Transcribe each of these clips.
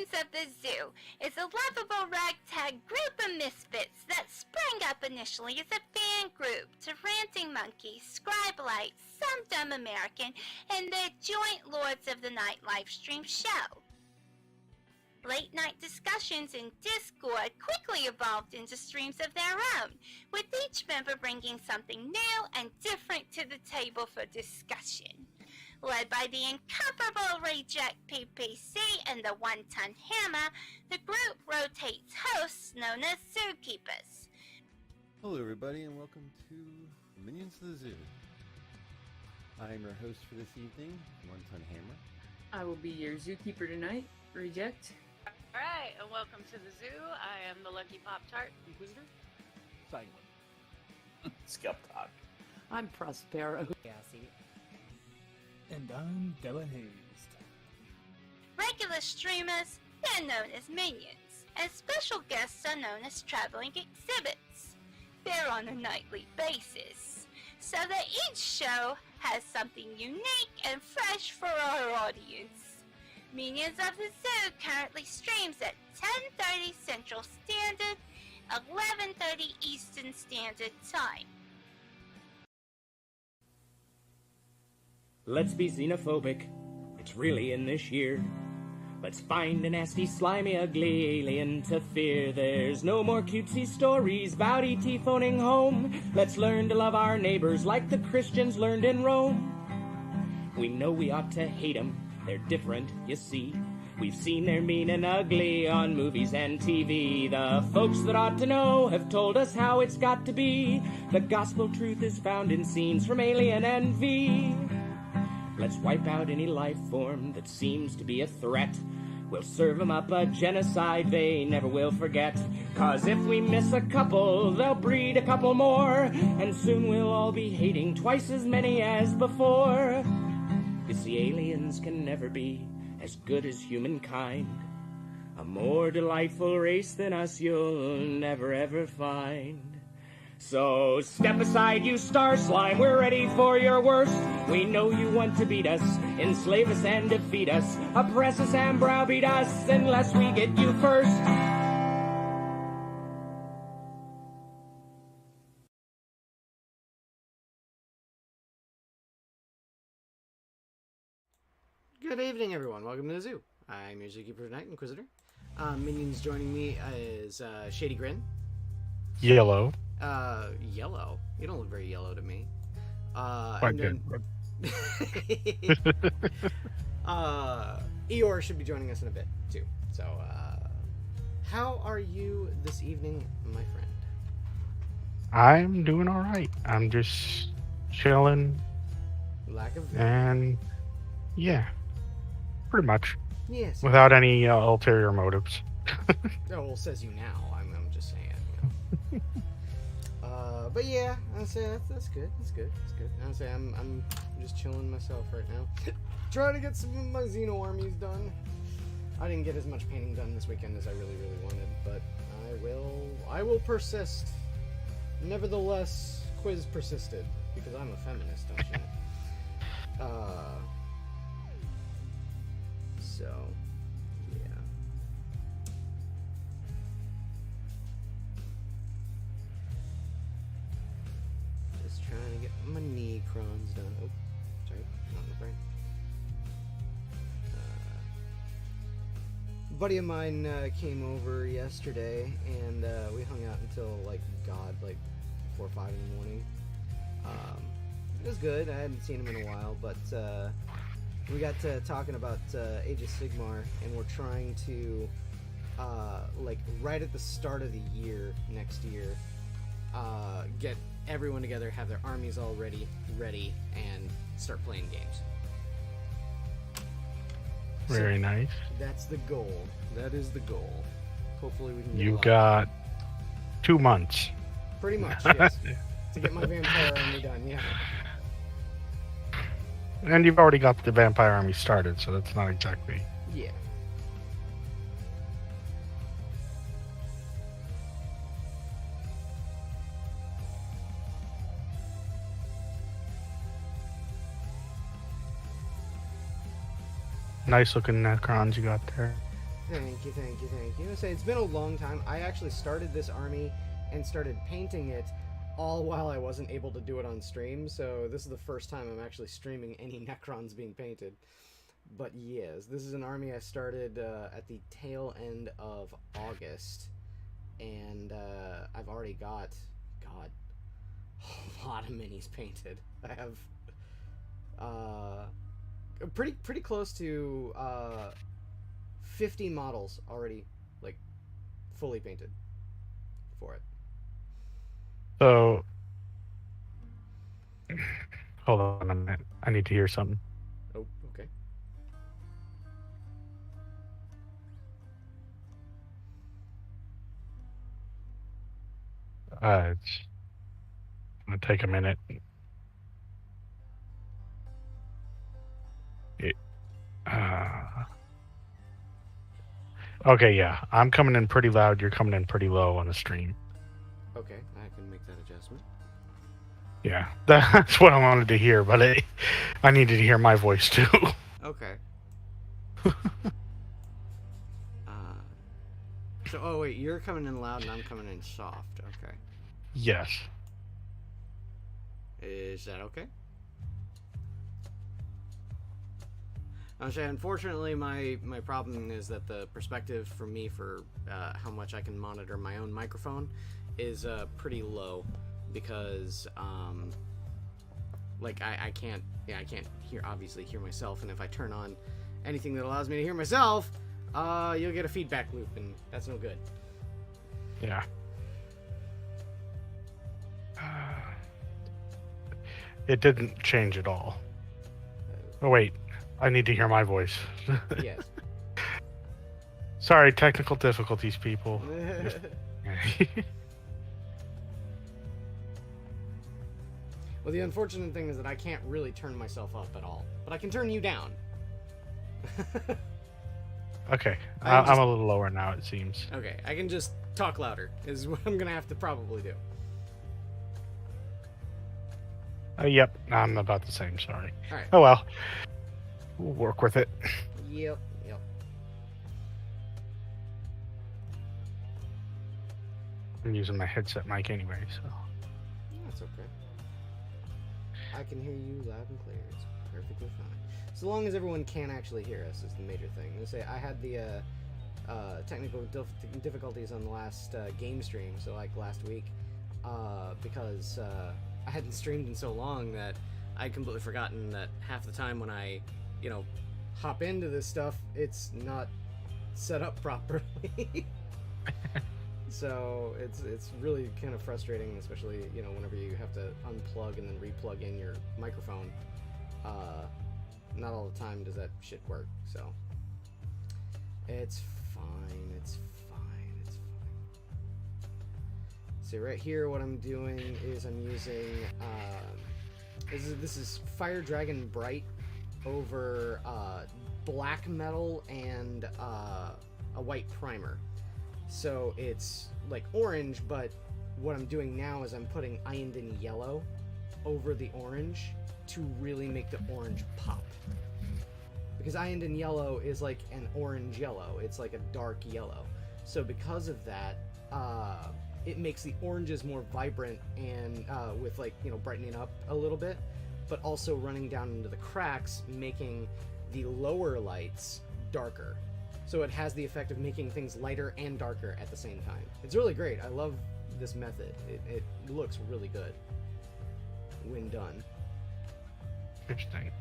Minions of the Zoo is a lovable ragtag group of misfits that sprang up initially as a fan group to Ranting Monkey, Scribelite, Some Dumb American, and their joint Lords of the Night livestream show. Late night discussions in Discord quickly evolved into streams of their own, with each member bringing something new and different to the table for discussion. Led by the incomparable Reject PPC and the One-Ton Hammer, the group rotates hosts known as Zookeepers. Hello everybody and welcome to Minions of the Zoo. I am your host for this evening, One-Ton Hammer. I will be your zookeeper tonight, Reject. Alright, and welcome to the zoo. I am the Lucky Pop-Tart Inquisitor. Sanguine. Skep Tock. I'm Prospero. Cassie. And I'm Hazed. Regular streamers, they're known as minions, and special guests are known as traveling exhibits. They're on a nightly basis, so that each show has something unique and fresh for our audience. Minions of the Zoo currently streams at 10:30 Central Standard, 11:30 Eastern Standard Time. Let's be xenophobic, it's really in this year. Let's find a nasty, slimy, ugly alien to fear. There's no more cutesy stories about E.T. phoning home. Let's learn to love our neighbors like the Christians learned in Rome. We know we ought to hate them, they're different, you see. We've seen they're mean and ugly on movies and TV. The folks that ought to know have told us how it's got to be. The gospel truth is found in scenes from Alien and V. Let's wipe out any life form that seems to be a threat. We'll serve them up a genocide they never will forget. 'Cause if we miss a couple, they'll breed a couple more. And soon we'll all be hating twice as many as before. 'Cause the aliens can never be as good as humankind. A more delightful race than us you'll never ever find. So step aside, you star slime, we're ready for your worst. We know you want to beat us, enslave us and defeat us, oppress us and browbeat us unless we get you first. Good evening, everyone. Welcome to the zoo. I'm your zookeeper tonight, Inquisitor. Minions joining me is Shadygrin. Yellow. Yellow. You don't look very yellow to me. Quite good. Eeyore should be joining us in a bit too. So, how are you this evening, my friend? I'm doing all right. I'm just chilling. Lack of and yeah, pretty much. yes. Without any ulterior motives. Oh, well, says you now. I'm just saying. You know. But yeah, I'd say that's good. That's good. I'd say I'm just chilling myself right now, trying to get some of my Xeno armies done. I didn't get as much painting done this weekend as I really wanted, but I will persist. Nevertheless, quiz persisted because I'm a feminist, don't you know? So yeah. Just trying to get my Necrons done. Oh, sorry, not in the frame. A buddy of mine came over yesterday, and we hung out until like 4 or 5 in the morning. It was good. I hadn't seen him in a while, but we got to talking about Age of Sigmar, and we're trying to like right at the start of the year next year, get everyone together, have their armies all ready, and start playing games. Very nice. That's the goal. That is the goal. Hopefully we can. You got 2 months. Pretty much, yes. To get my vampire army done, yeah. And you've already got the vampire army started, so that's not exactly. Yeah. Nice looking Necrons you got there. Thank you. I say it's been a long time. I actually started this army and started painting it all while I wasn't able to do it on stream, so this is the first time I'm actually streaming any Necrons being painted. But yes, this is an army I started at the tail end of August, and I've already got, God, a lot of minis painted. I have pretty close to 50 models already, like, fully painted for it. So, hold on a minute. I need to hear something. Oh, okay. It's gonna take a minute. Okay, yeah. I'm coming in pretty loud. You're coming in pretty low on the stream. Okay, I can make that adjustment. Yeah, that's what I wanted to hear, but I needed to hear my voice too. Okay. So, oh wait, you're coming in loud and I'm coming in soft. Okay. Yes. Is that okay? I'm saying, unfortunately, my problem is that the perspective for me for how much I can monitor my own microphone is pretty low, because like I can't obviously hear myself, and if I turn on anything that allows me to hear myself, you'll get a feedback loop, and that's no good. Yeah. It didn't change at all. Oh wait, I need to hear my voice. Yes. Sorry, technical difficulties, people. Well, the unfortunate thing is that I can't really turn myself up at all, but I can turn you down. Okay, I'm a little lower now, it seems. Okay, I can just talk louder, is what I'm gonna have to probably do. Yep, I'm about the same, sorry. Alright. Oh well. We'll work with it. Yep. I'm using my headset mic anyway, so. That's okay. I can hear you loud and clear. It's perfectly fine. So long as everyone can actually hear us is the major thing. I say I had the technical difficulties on the last game stream, so like last week, because I hadn't streamed in so long that I'd completely forgotten that half the time when I, hop into this stuff, it's not set up properly. So it's really kind of frustrating, especially whenever you have to unplug and then replug in your microphone. Not all the time does that shit work. So it's fine. It's fine. So right here, what I'm doing is I'm using this is Fire Dragon Bright over black metal and a white primer. So it's like orange, but what I'm doing now is I'm putting Iyanden yellow over the orange to really make the orange pop. Because Iyanden yellow is like an orange yellow. It's like a dark yellow. So because of that, it makes the oranges more vibrant and with brightening up a little bit, but also running down into the cracks, making the lower lights darker. So it has the effect of making things lighter and darker at the same time. It's really great. I love this method. It looks really good when done. Interesting.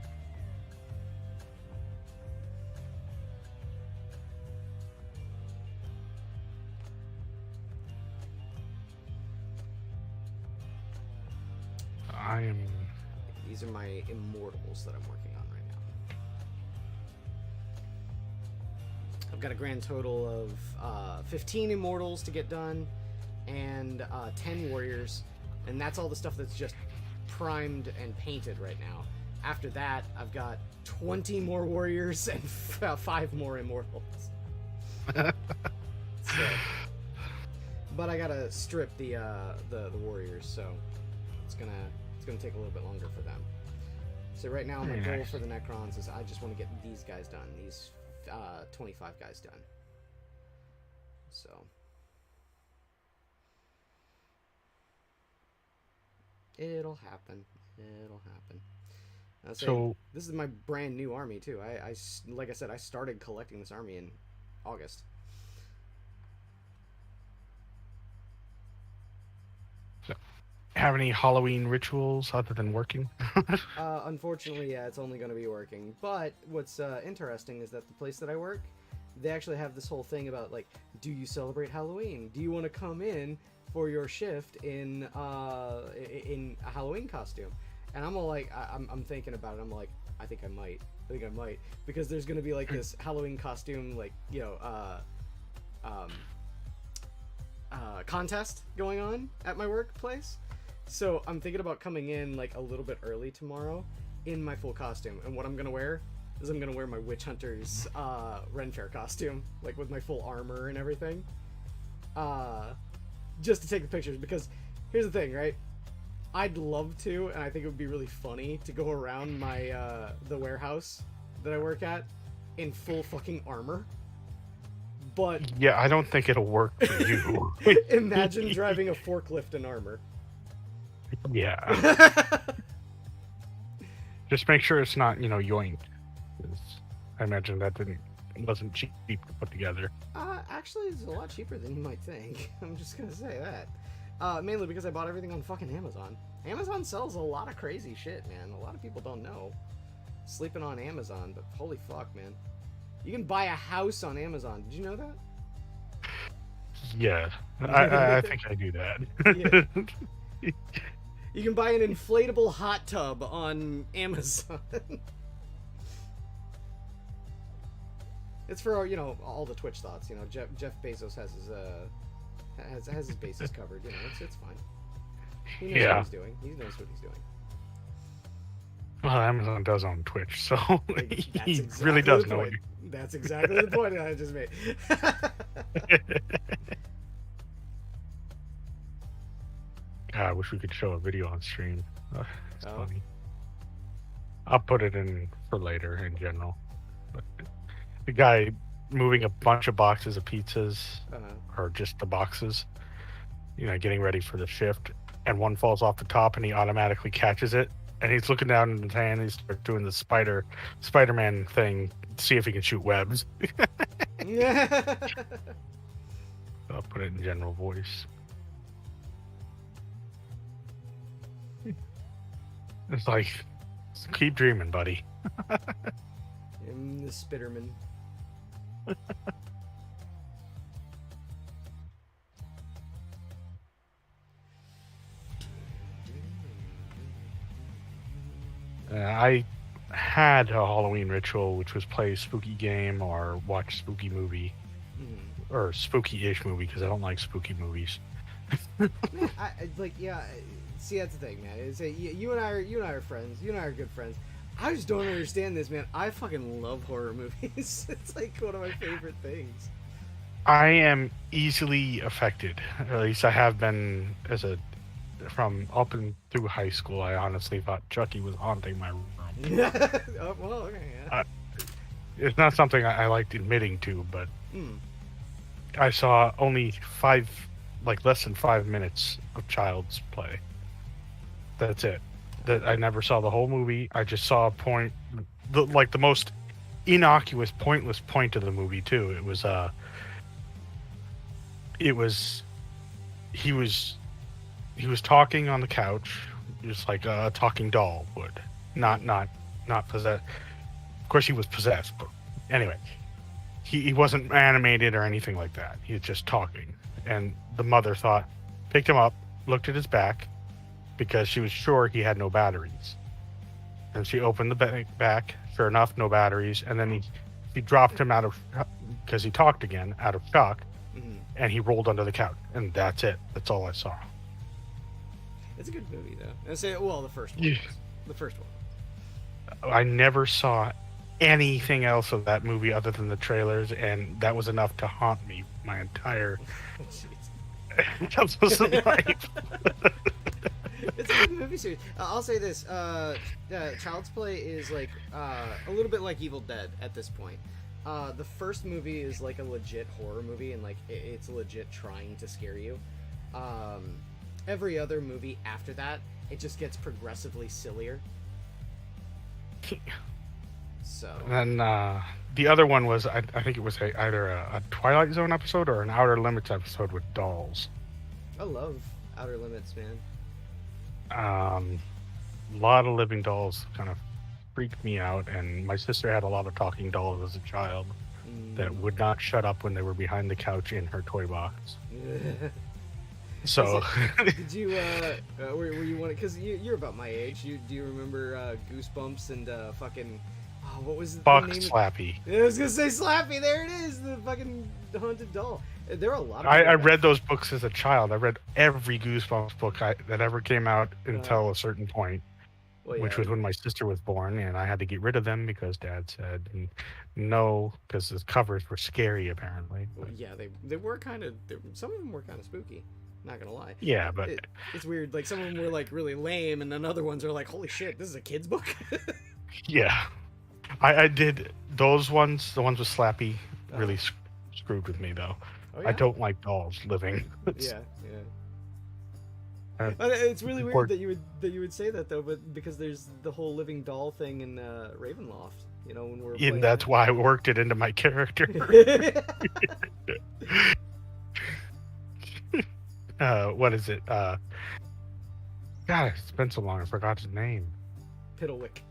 These are my immortals that I'm working on right now. I've got a grand total of 15 immortals to get done, and 10 warriors, and that's all the stuff that's just primed and painted right now. After that, I've got 20 more warriors and 5 more immortals. But I gotta strip the warriors, so it's gonna take a little bit longer for them. So right now, my goal for the Necrons is I just want to get these guys done, these 25 guys done. So it'll happen. It'll happen. So this is my brand new army too. Like I said, I started collecting this army in August. have any Halloween rituals other than working? Unfortunately, yeah, it's only going to be working. But what's interesting is that the place that I work, they actually have this whole thing about, like, do you celebrate Halloween? Do you want to come in for your shift in a Halloween costume? And I'm all like, I'm thinking about it. I'm like, I think I might, because there's going to be like this Halloween costume, like, you know, contest going on at my workplace. So I'm thinking about coming in like a little bit early tomorrow in my full costume. And what I'm gonna wear is I'm gonna wear my Witch Hunter's Ren Fair costume, like with my full armor and everything, just to take the pictures. Because here's the thing, right? I'd love to, and I think it would be really funny to go around my the warehouse that I work at in full fucking armor. But Yeah, I don't think it'll work for you. imagine driving a forklift in armor. Yeah. Just make sure it's not, you know, yoinked. 'Cause I imagine that wasn't cheap to put together. Actually, it's a lot cheaper than you might think. I'm just gonna say that. Mainly because I bought everything on fucking Amazon. Amazon sells a lot of crazy shit, man. A lot of people don't know. Sleeping on Amazon, but holy fuck, man. You can buy a house on Amazon. Did you know that? Yeah, I think I do that. Yeah. You can buy an inflatable hot tub on Amazon. It's for, you know, all the Twitch thoughts. You know, Jeff Bezos has his bases covered. You know, it's fine. He knows what he's doing. He knows what he's doing. Well, Amazon does own Twitch, so he exactly really does the know point. That's exactly the point that I just made. I wish we could show a video on stream. It's funny. I'll put it in for later in general. But the guy moving a bunch of boxes of pizzas, or just the boxes, you know, getting ready for the shift, and one falls off the top and he automatically catches it. And he's looking down in his hand and he starts doing the Spider-Man thing to see if he can shoot webs. Yeah. I'll put it in general voice. It's like, keep dreaming, buddy. I'm the Spitterman. I had a Halloween ritual, which was play a spooky game or watch a spooky movie, or spooky-ish movie, because I don't like spooky movies. Man, see, that's the thing, man. It's you and I are friends. You and I are good friends. I just don't understand this, man. I fucking love horror movies. It's like one of my favorite things. I am easily affected. At least I have been from up and through high school. I honestly thought Chucky was haunting my room. Oh, well, okay, yeah. It's not something I liked admitting to, but I saw only less than 5 minutes of Child's Play. That's it. That I never saw the whole movie. I just saw a point, the most innocuous, pointless point of the movie too. It was he was talking on the couch, just like a talking doll would. Not possessed. Of course, he was possessed, but anyway, he wasn't animated or anything like that. He was just talking, and the mother picked him up, looked at his back, because she was sure he had no batteries, and she opened the back. Sure enough, no batteries, and then he dropped him out of, because he talked again, out of shock, and he rolled under the couch, and that's it. That's all I saw. It's a good movie, though. I say, well, the first one. Yeah. The first one. I never saw anything else of that movie other than the trailers, and that was enough to haunt me my entire life. It's a good movie series. I'll say this: Child's Play is like a little bit like Evil Dead at this point. The first movie is like a legit horror movie, and like it's legit trying to scare you. Every other movie after that, it just gets progressively sillier. So. And then the other one was, I think it was either a Twilight Zone episode or an Outer Limits episode with dolls. I love Outer Limits, man. A lot of living dolls kind of freaked me out, and my sister had a lot of talking dolls as a child that would not shut up when they were behind the couch in her toy box. So, did you were you one? Because you're about my age. Do you remember Goosebumps and fucking what was the name? Slappy. I was gonna say Slappy. There it is, the fucking haunted doll. There are a lot of. I read those books as a child. I read every Goosebumps book that ever came out until a certain point, which was when my sister was born, and I had to get rid of them because Dad said no, because the covers were scary apparently. Well, yeah, they were kind of. Some of them were kind of spooky. Not gonna lie. Yeah, but it's weird. Like some of them were like really lame, and then other ones are like, holy shit, this is a kid's book. Yeah, I did those ones. The ones with Slappy really screwed with me though. Oh, yeah? I don't like dolls living. Yeah. It's really weird that you would say that though, but because there's the whole living doll thing in Ravenloft. You know, when we're playing. That's why I worked it into my character. What is it? God, it's been so long I forgot his name. Piddlewick.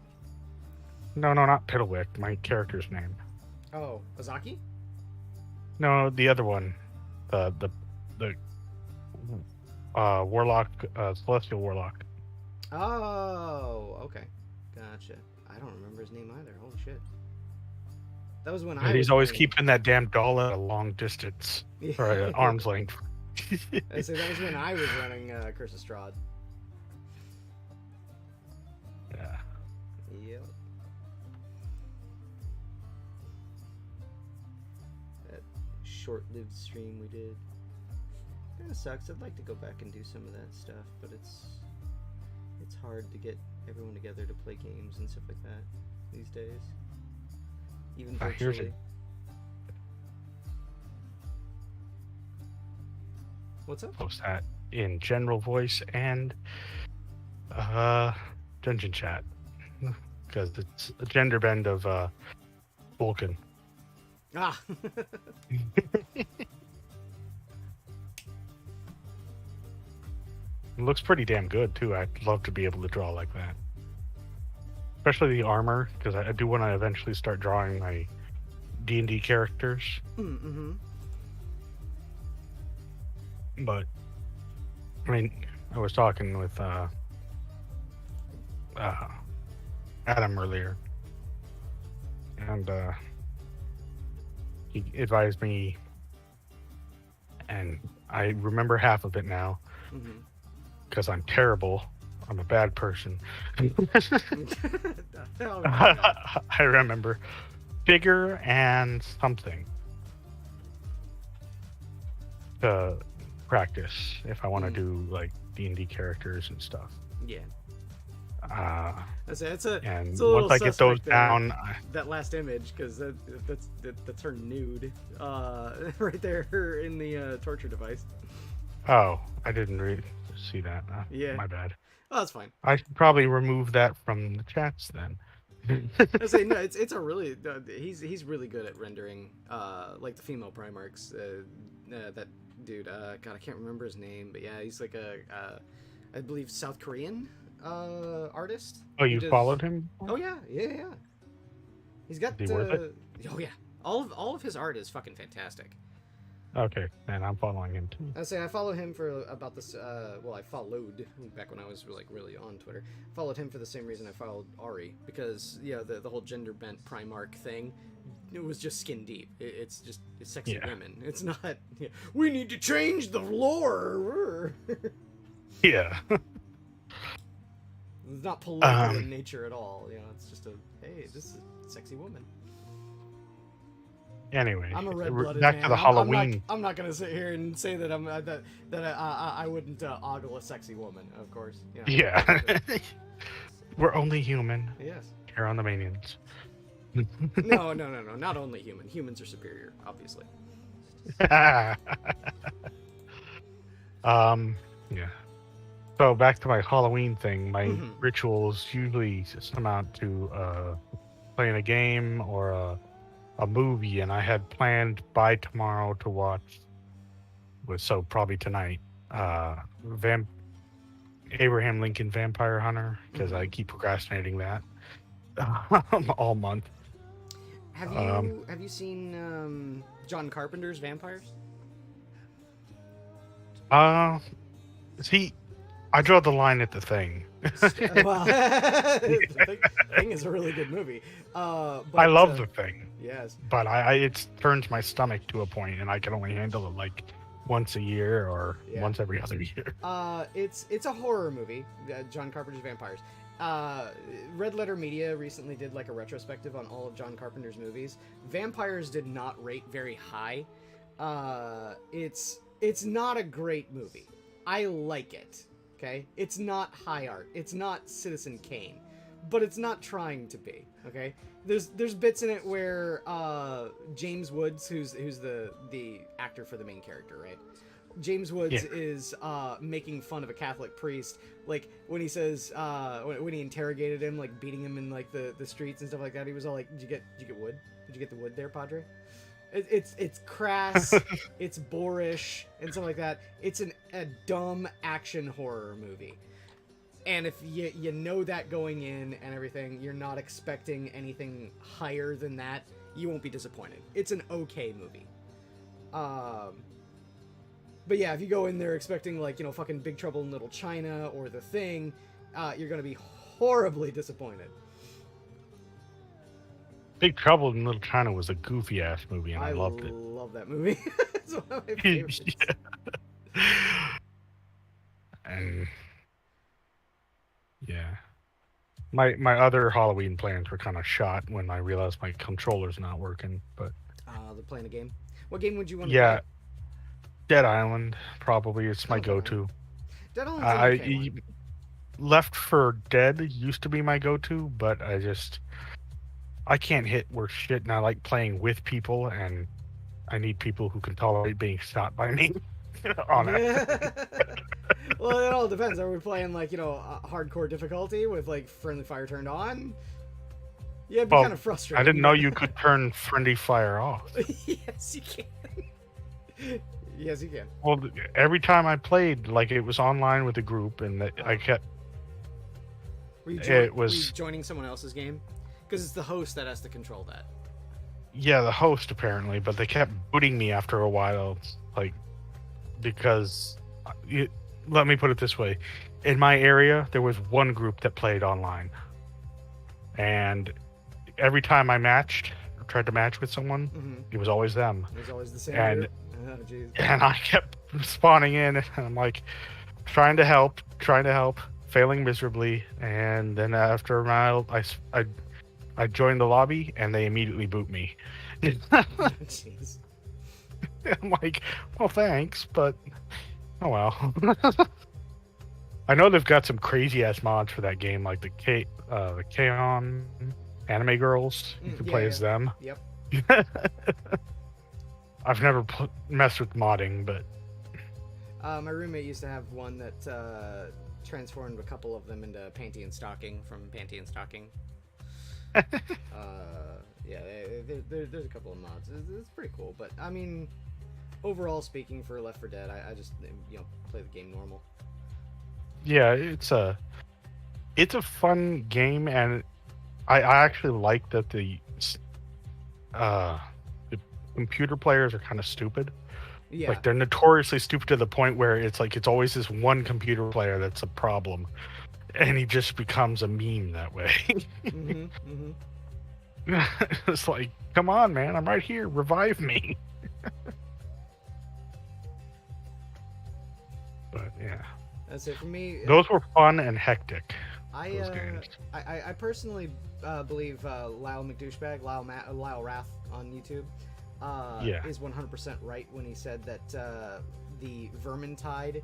No, not Piddlewick. My character's name. Oh, Ozaki? No, the other one. The warlock, celestial warlock. Oh, okay, gotcha. I don't remember his name either. Holy shit. That was when He's always keeping that damn doll at a long distance or at arm's length. I say that was when I was running Curse of Strahd. Yeah. Yep. That short-lived stream we did. Kind of sucks. I'd like to go back and do some of that stuff, but it's hard to get everyone together to play games and stuff like that these days. Even virtually. What's up? Post that in general voice and dungeon chat because it's a gender bend of Vulcan. Ah. It looks pretty damn good too. I'd love to be able to draw like that, especially the armor, because I do want to eventually start drawing my D&D characters. Mm-hmm. But I mean, I was talking with Adam earlier, and he advised me, and I remember half of it now, because I'm terrible. I'm a bad person. I remember figure and something to practice if I want to do like D&D characters and stuff. Yeah. It's a once I get those down, that last image, because that's her nude, right there in the torture device. Oh, I didn't see that. Yeah, my bad. Oh, that's fine. I should probably remove that from the chats then. I say no. It's a really he's really good at rendering like the female Primarchs. That dude. God, I can't remember his name, but yeah, he's like I believe South Korean artist. Oh, you followed him? Oh yeah. He's got. Is he worth it? Oh yeah. All of his art is fucking fantastic. Okay, and I'm following him too. I follow him for about this. Well, I followed back when I was like really on Twitter. Followed him for the same reason I followed Ari, because the whole gender bent Primarch thing, it was just skin deep. It's sexy women. It's not. We need to change the lore. Yeah. It's not political in nature at all. It's just hey, this is a sexy woman. Anyway, I'm a red-blooded back man. to the Halloween. I'm not gonna sit here and say that I wouldn't ogle a sexy woman, of course. Yeah, we're only human. Yes. Here on the Manions. No. Not only human. Humans are superior, obviously. Yeah. So back to my Halloween thing. My Mhm. rituals usually just amount to playing a game or a movie, and I had planned by tomorrow to watch. So probably tonight. Abraham Lincoln Vampire Hunter, because I keep procrastinating that all month. Have you seen John Carpenter's Vampires? See, I draw the line at the Thing. Well, the Thing is a really good movie. But, I love the Thing, Yes. but it turns my stomach to a point, and I can only handle it like once a year or once every other year. It's a horror movie, John Carpenter's Vampires. Red Letter Media recently did like a retrospective on all of John Carpenter's movies. Vampires did not rate very high. It's not a great movie. I like it. Okay, it's not high art. It's not Citizen Kane, but it's not trying to be. Okay, there's bits in it where James Woods, who's the actor for the main character, right? James Woods is making fun of a Catholic priest, like when he says when he interrogated him, like beating him in like the streets and stuff like that. He was all like, "Did you get wood? Did you get the wood there, Padre?" It's crass, it's boorish, and stuff like that. It's a dumb action horror movie. And if you know that going in and everything, you're not expecting anything higher than that, you won't be disappointed. It's an okay movie. But yeah, if you go in there expecting like, fucking Big Trouble in Little China or The Thing, you're gonna be horribly disappointed. Big Trouble in Little China was a goofy ass movie, and I loved it. I love that movie. It's one of my favorites. And yeah, my other Halloween plans were kind of shot when I realized my controller's not working. But they're playing a game. What game would you want to yeah, play? Dead Island probably it's my go-to. Dead Island's an okay one. Left 4 Dead used to be my go-to, but I can't hit worth shit, and I like playing with people, and I need people who can tolerate being shot by me. On it. Well, it all depends. Are we playing like hardcore difficulty with like friendly fire turned on? Yeah, it'd be kind of frustrating. I didn't know you could turn friendly fire off. Yes, you can. Yes, you can. Well, every time I played, like it was online with a group, and I kept. Were you joining someone else's game? Because it's the host that has to control that. Yeah, the host apparently, but they kept booting me after a while, like because. Let me put it this way: in my area, there was one group that played online, and every time I tried to match with someone, it was always them. It was always the same. And group? And I kept spawning in, and I'm like trying to help, failing miserably, and then after a while, I joined the lobby, and they immediately boot me. Jeez. I'm like, well, thanks, but oh well. I know they've got some crazy ass mods for that game, like the K-On! Anime girls. You can play as them. Yep. I've never messed with modding, but my roommate used to have one that transformed a couple of them into Panty and Stocking from Panty and Stocking. Yeah, there's a couple of mods. It's pretty cool, but I mean, overall speaking, for Left 4 Dead, I just play the game normal. Yeah, it's a fun game, and I actually like that the computer players are kind of stupid. Yeah. Like they're notoriously stupid to the point where it's like it's always this one computer player that's a problem, and he just becomes a meme that way. It's like, come on, man, I'm right here. Revive me. But yeah, that's it for me. Those were fun and hectic. I personally believe Lyle Wrath on YouTube is 100% right when he said that the Vermintide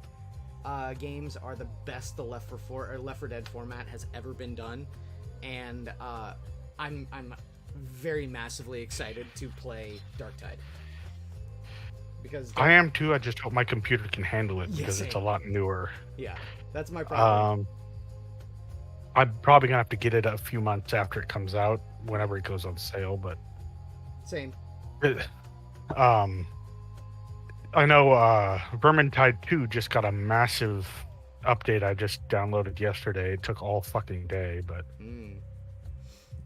games are the best the Left 4 Dead format has ever been done, and I'm very massively excited to play Darktide. Because I am too. I just hope my computer can handle it Yeah, because it's a same. lot newer. Yeah, that's my problem. I'm probably gonna have to get it a few months after it comes out, whenever it goes on sale. But Same. I know Vermintide 2 just got a massive update. I just downloaded yesterday. It took all fucking day, but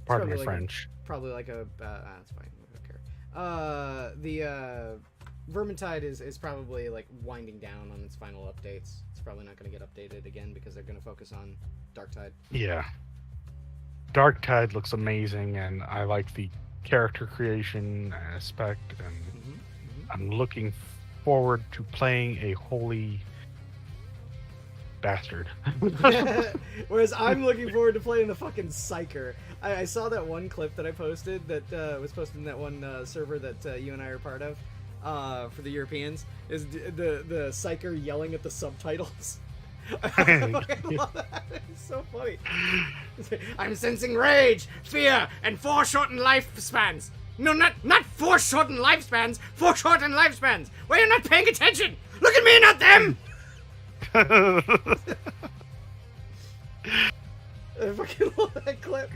pardon my probably French. Probably like a that's fine. I don't care. The Vermintide is probably like winding down on its final updates. It's probably not going to get updated again because they're going to focus on Darktide. Yeah, Darktide looks amazing, and I like the character creation aspect, and I'm looking forward to playing a holy bastard. Whereas I'm looking forward to playing the fucking Psyker. I saw that one clip that I posted that was posted in that one server that you and I are part of for the Europeans. Is the Psyker yelling at the subtitles. I fucking love that. It's so funny. I'm sensing rage, fear, and foreshortened lifespans. No, not foreshortened lifespans. Foreshortened lifespans. Why are you not paying attention? Look at me, not them. I fucking love that clip.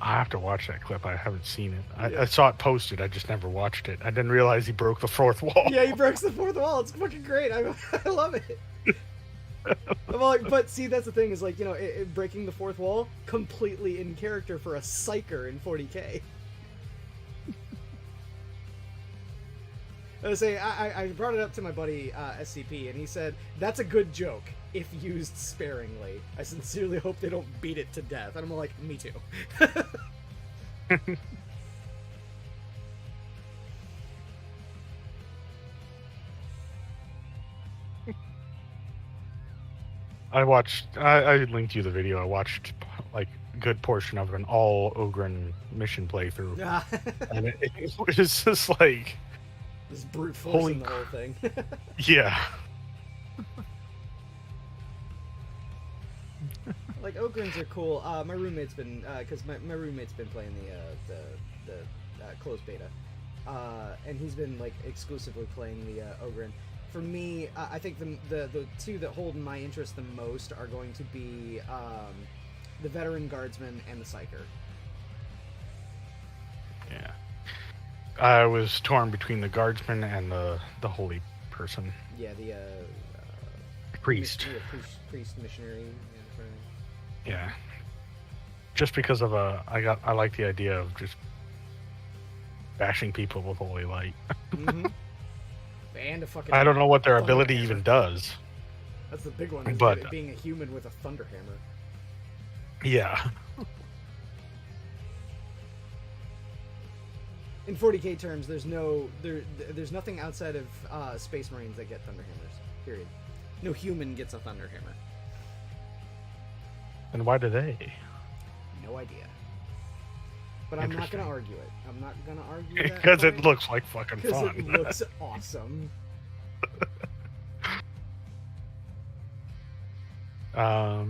I have to watch that clip. I haven't seen it. I saw it posted. I just never watched it. I didn't realize he broke the fourth wall. Yeah, he breaks the fourth wall. It's fucking great. I love it. I'm like, but see, that's the thing is like, you know, breaking the fourth wall completely in character for a Psyker in 40k. I brought it up to my buddy SCP, and he said that's a good joke if used sparingly. I sincerely hope they don't beat it to death. And I'm like, me too. I linked you the video. I watched like a good portion of an all Ogren mission playthrough. And it was just like this brute forcing the whole thing. Yeah. Like Ogrins are cool. My roommate's been because my roommate's been playing the closed beta, and he's been like exclusively playing the Ogren. For me, I think the two that hold my interest the most are going to be the Veteran Guardsman and the Psyker. Yeah. I was torn between the Guardsman and the Holy Person. Yeah, the Priest. Priest missionary. Yeah. Just because of I like the idea of just bashing people with holy light. Mm-hmm. And a fucking. I don't know what their ability even does. That's the big one. But being a human with a thunder hammer. Yeah. In 40k terms, there's nothing outside of Space Marines that get thunder hammers. Period. No human gets a thunder hammer. And why do they? No idea. But I'm not going to argue it. I'm not going to argue that. Because it looks like fucking fun. Because it looks awesome. Let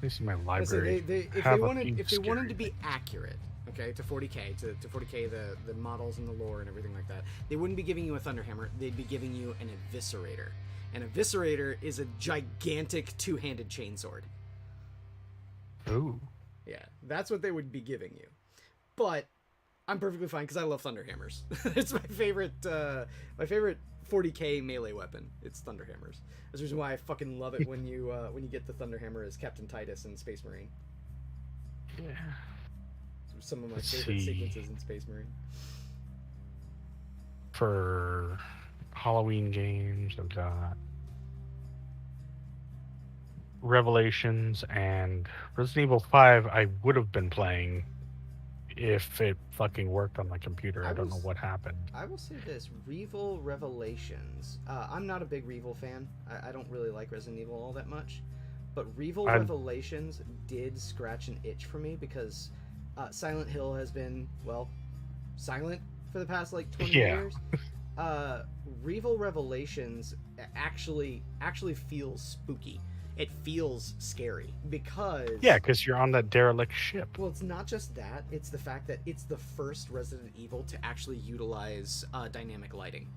me see my library. If they wanted to be accurate, okay, to 40k, to 40k, the models and the lore and everything like that, they wouldn't be giving you a Thunderhammer. They'd be giving you an Eviscerator. An Eviscerator is a gigantic two-handed chainsword. Ooh. Yeah, that's what they would be giving you. But I'm perfectly fine because I love Thunderhammers. It's my favorite 40k melee weapon. It's Thunderhammers. That's the reason why I fucking love it when you get the Thunderhammer as Captain Titus in Space Marine. Yeah. Some of my favorite sequences in Space Marine. For Halloween games, I've got Revelations and Resident Evil 5. I would have been playing if it fucking worked on my computer. I don't know what happened. I will say this: Revil Revelations. I'm not a big Revil fan. I don't really like Resident Evil all that much. But Revil Revelations did scratch an itch for me because Silent Hill has been, well, silent for the past like 20 years. Revil Revelations actually feels spooky. it feels scary because Yeah, because you're on that derelict ship. well, it's not just that, it's the fact that it's the first Resident Evil to actually utilize dynamic lighting.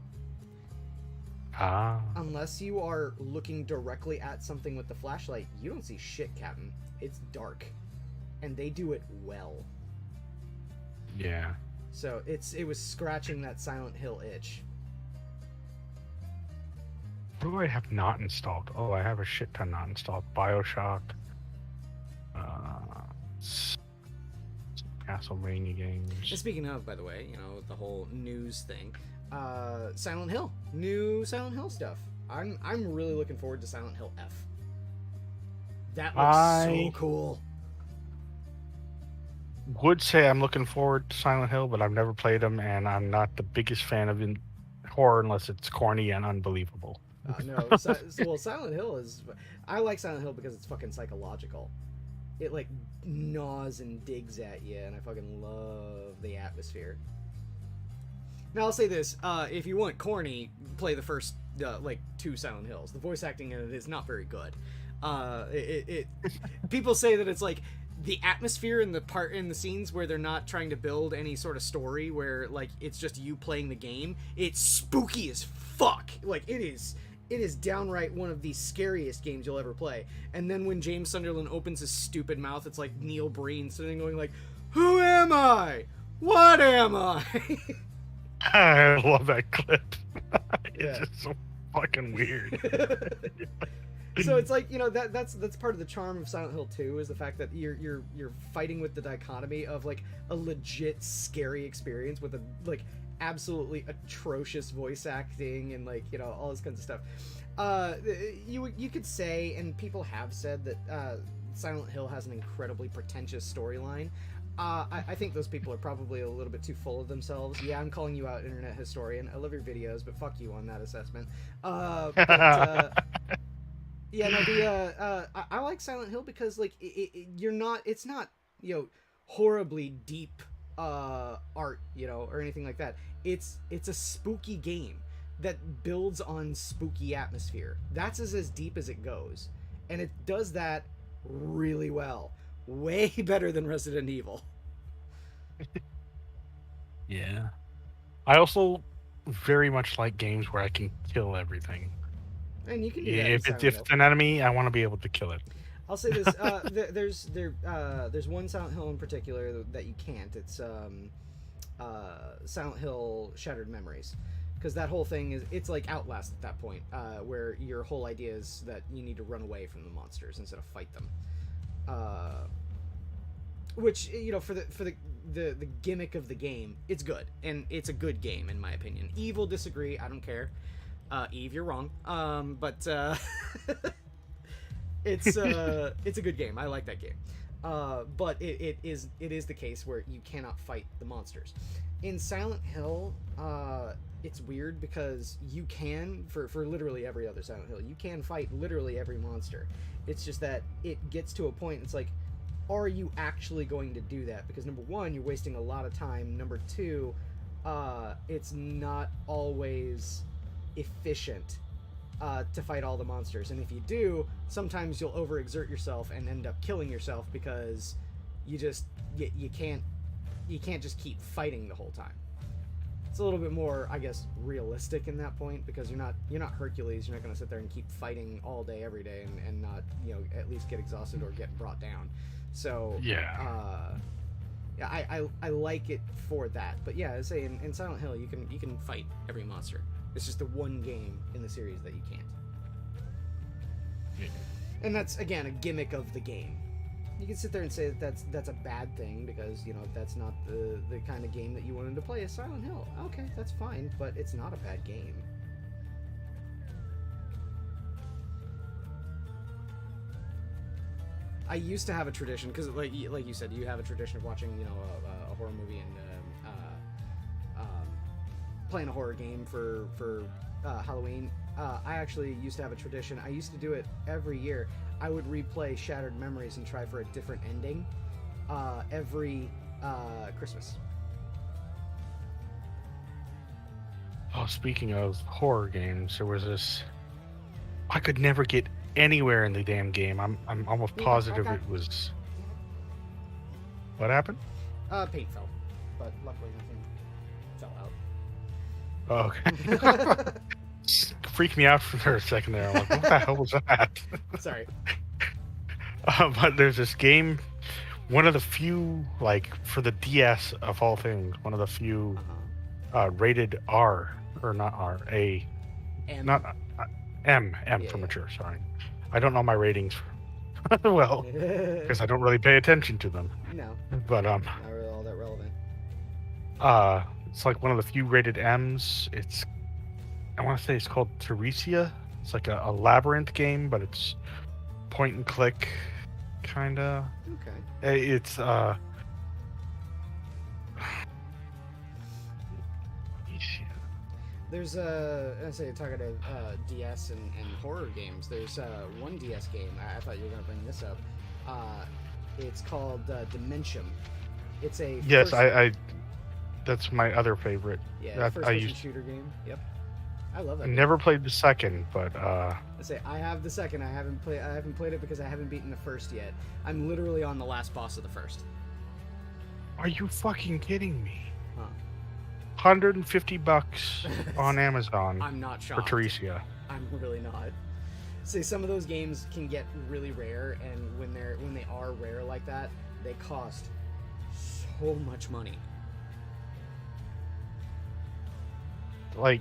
Ah. Unless you are looking directly at something with the flashlight, you don't see shit, Captain. It's dark, and they do it well. Yeah. So it was scratching that Silent Hill itch. What do I have not installed? Oh, I have a shit ton not installed. BioShock. Some Castlevania games. And speaking of, by the way, the whole news thing, Silent Hill, new Silent Hill stuff. I'm really looking forward to Silent Hill F. That looks so cool. Would say I'm looking forward to Silent Hill, but I've never played them, and I'm not the biggest fan of horror unless it's corny and unbelievable. No, well, Silent Hill is... I like Silent Hill because it's fucking psychological. It, like, gnaws and digs at you, and I fucking love the atmosphere. Now, I'll say this. If you want corny, play the first, 2 Silent Hills. The voice acting in it is not very good. People say that it's, like, the atmosphere in the scenes where they're not trying to build any sort of story, where, like, it's just you playing the game, it's spooky as fuck. Like, it is downright one of the scariest games you'll ever play. And then when James Sunderland opens his stupid mouth, it's like Neil Breen sitting going like, "Who am I? What am I?" I love that clip. It's Yeah. just so fucking weird. So it's like, that's part of the charm of Silent Hill 2 is the fact that you're fighting with the dichotomy of like a legit scary experience with a like absolutely atrocious voice acting and like all this kinds of stuff. You could say, and people have said, that Silent Hill has an incredibly pretentious storyline. I think those people are probably a little bit too full of themselves. Yeah, I'm calling you out, internet historian. I love your videos, but fuck you on that assessment. Yeah, no, I like Silent Hill because like it's not horribly deep art or anything like that. It's a spooky game that builds on spooky atmosphere. That's as deep as it goes, and it does that really well. Way better than Resident Evil. Yeah. I also very much like games where I can kill everything. And you can do that in If Silent it's Hill. an enemy, I want to be able to kill it. I'll say this: there's one Silent Hill in particular that you can't. It's Silent Hill Shattered Memories, because that whole thing it's like Outlast at that point, where your whole idea is that you need to run away from the monsters instead of fight them. Which for the gimmick of the game, it's good, and it's a good game in my opinion. Eve will disagree. I don't care. Eve, you're wrong. But it's a good game. I like that game. But it is the case where you cannot fight the monsters. In Silent Hill, it's weird because you can, for literally every other Silent Hill, you can fight literally every monster. It's just that it gets to a point, it's like, are you actually going to do that? Because number one, you're wasting a lot of time. Number two, it's not always efficient to fight all the monsters, and if you do, sometimes you'll overexert yourself and end up killing yourself because you can't just keep fighting the whole time. It's a little bit more, I guess, realistic in that point, because you're not Hercules. You're not going to sit there and keep fighting all day every day and not at least get exhausted or get brought down. So yeah, I like it for that. But yeah, I say in Silent Hill you can fight every monster. It's just the one game in the series that you can't. And that's, again, a gimmick of the game. You can sit there and say that that's a bad thing because, that's not the kind of game that you wanted to play as Silent Hill. Okay, that's fine, but it's not a bad game. I used to have a tradition, because like you said, you have a tradition of watching, a horror movie and playing a horror game for Halloween. I actually used to have a tradition. I used to do it every year. I would replay Shattered Memories and try for a different ending every Christmas. Oh, speaking of horror games, there was this... I could never get anywhere in the damn game. I'm almost Yeah, positive okay. it was. What happened? Paint fell, but luckily nothing fell out. Oh, okay. Freaked me out for a second there. I'm like, what the hell was that? Sorry. But there's this game, one of the few, like, for the DS of all things, one of the few rated R, or not R, A, M. not M Yeah, for yeah. mature, sorry. I don't know my ratings well, because I don't really pay attention to them. No, But, not really all that relevant. it's like one of the few rated M's. I want to say it's called Teresia. It's like a labyrinth game, but it's point and click, kind of. Okay. It's There's I say talking about DS and horror games. There's one DS game. I thought you were gonna bring this up. It's called Dementium. It's a yes, first, I that's my other favorite. yeah that first I person used. shooter game. Yep, I love that. I game. never played the second, but I say I have the second. I haven't played it because I haven't beaten the first yet. I'm literally on the last boss of the first. are you fucking kidding me? Huh. $150 on Amazon I'm not for shocked. Teresia. I'm really not. See, some of those games can get really rare, and when they are rare like that, they cost so much money. Like,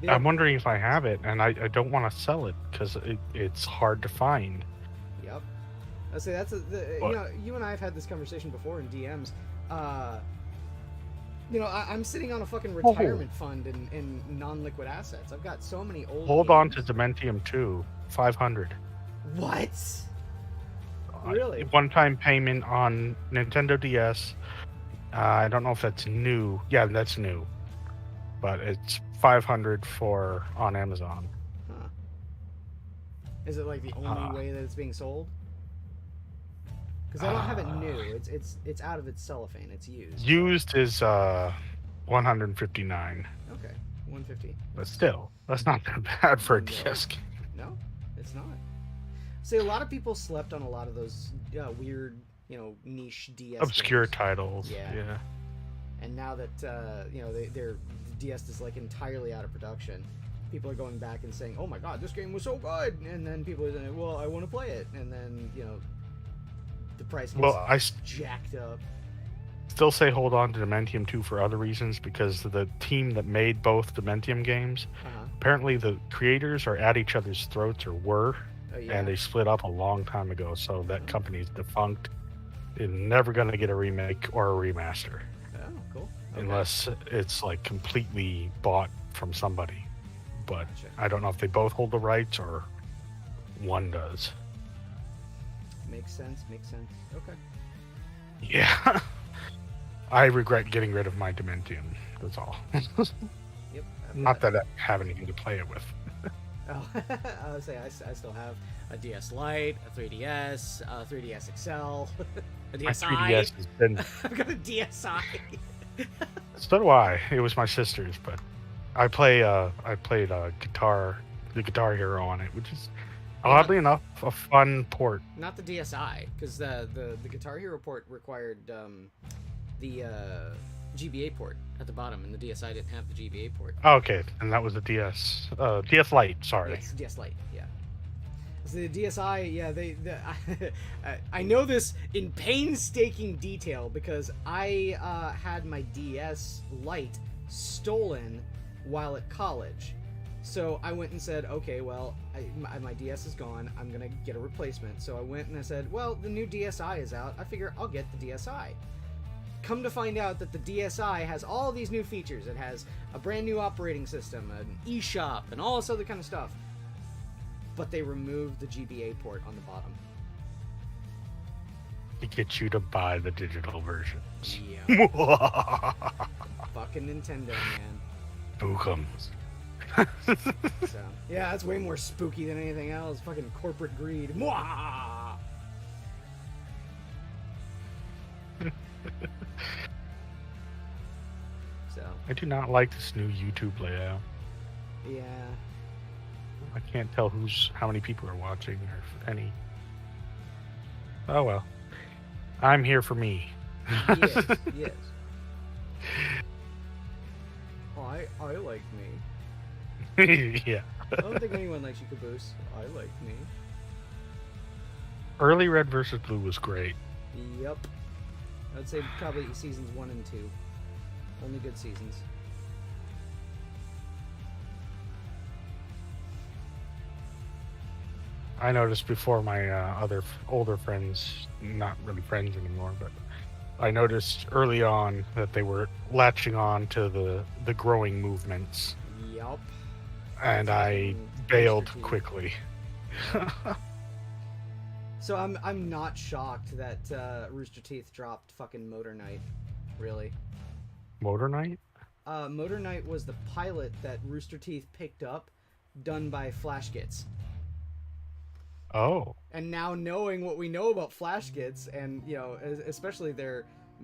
Yeah. I'm wondering if I have it, and I don't want to sell it because it's hard to find. Yep. I say that's What? you know, you and I have had this conversation before in DMs. You know, I'm sitting on a fucking retirement fund in non-liquid assets. I've got so many old. Hold on to games. Dementium 2, $500. What? Really? One-time payment on Nintendo DS. I don't know if that's new. Yeah, that's new. But it's $500 on Amazon. Huh. Is it like the only way that it's being sold? Because I don't have it new. It's out of its cellophane. It's used. Used is $159, Okay, 150. but still, that's not that bad for a No. DS game. No, it's not. See, a lot of people slept on a lot of those weird, niche DS Obscure games. titles. Yeah. Yeah. And now that their DS is like entirely out of production, people are going back and saying, "Oh my God, this game was so good!" And then people are saying, "Well, I want to play it." And then the price gets Well, I jacked up. still say hold on to Dementium 2 for other reasons because the team that made both Dementium games, apparently the creators are at each other's throats or were, Oh, yeah. and they split up a long time ago. So that company's defunct. They're never going to get a remake or a remaster. Oh, cool. Okay. Unless it's like completely bought from somebody. But Gotcha. I don't know if they both hold the rights or one does. Makes sense. Okay. Yeah. I regret getting rid of my Dementium. That's all. Yep. Not that I have anything to play it with. Oh, I would say I still have a DS Lite, a 3DS, a 3DS XL, a My DSi. 3DS has been. I've got a DSi. So do I. It was my sister's, but I played guitar, the Guitar Hero on it, which is oddly enough a fun port. Not the DSi, because the Guitar Hero port required the GBA port at the bottom, and the DSi didn't have the GBA port. Oh, okay, and that was the DS Lite. Sorry. Yes, DS Lite, yeah. So the DSi, yeah, I know this in painstaking detail because I had my DS Lite stolen while at college. So I went and said, okay, well, my DS is gone. I'm going to get a replacement. So I went and I said, well, the new DSi is out. I figure I'll get the DSi. Come to find out that the DSi has all these new features. It has a brand new operating system, an eShop, and all this other kind of stuff. But they removed the GBA port on the bottom. To get you to buy the digital versions. Yeah. Fucking Nintendo, man. Spookums. So, yeah, that's way more spooky than anything else. Fucking corporate greed. Mwah! So, I do not like this new YouTube layout. yeah. I can't tell how many people are watching or if any. Oh well. I'm here for me. Yes, yes. I like me. Yeah. I don't think anyone likes you, Caboose. I like me. Early Red versus Blue was great. Yep. I'd say probably seasons 1 and 2. Only good seasons. I noticed before my other older friends, not really friends anymore, but I noticed early on that they were latching on to the growing movements. Yup. And I bailed quickly. So I'm not shocked that Rooster Teeth dropped fucking Motor Knight. Really. Motor Knight? Motor Knight was the pilot that Rooster Teeth picked up, done by Flash Gits. Oh. And now knowing what we know about Flash Gits, and especially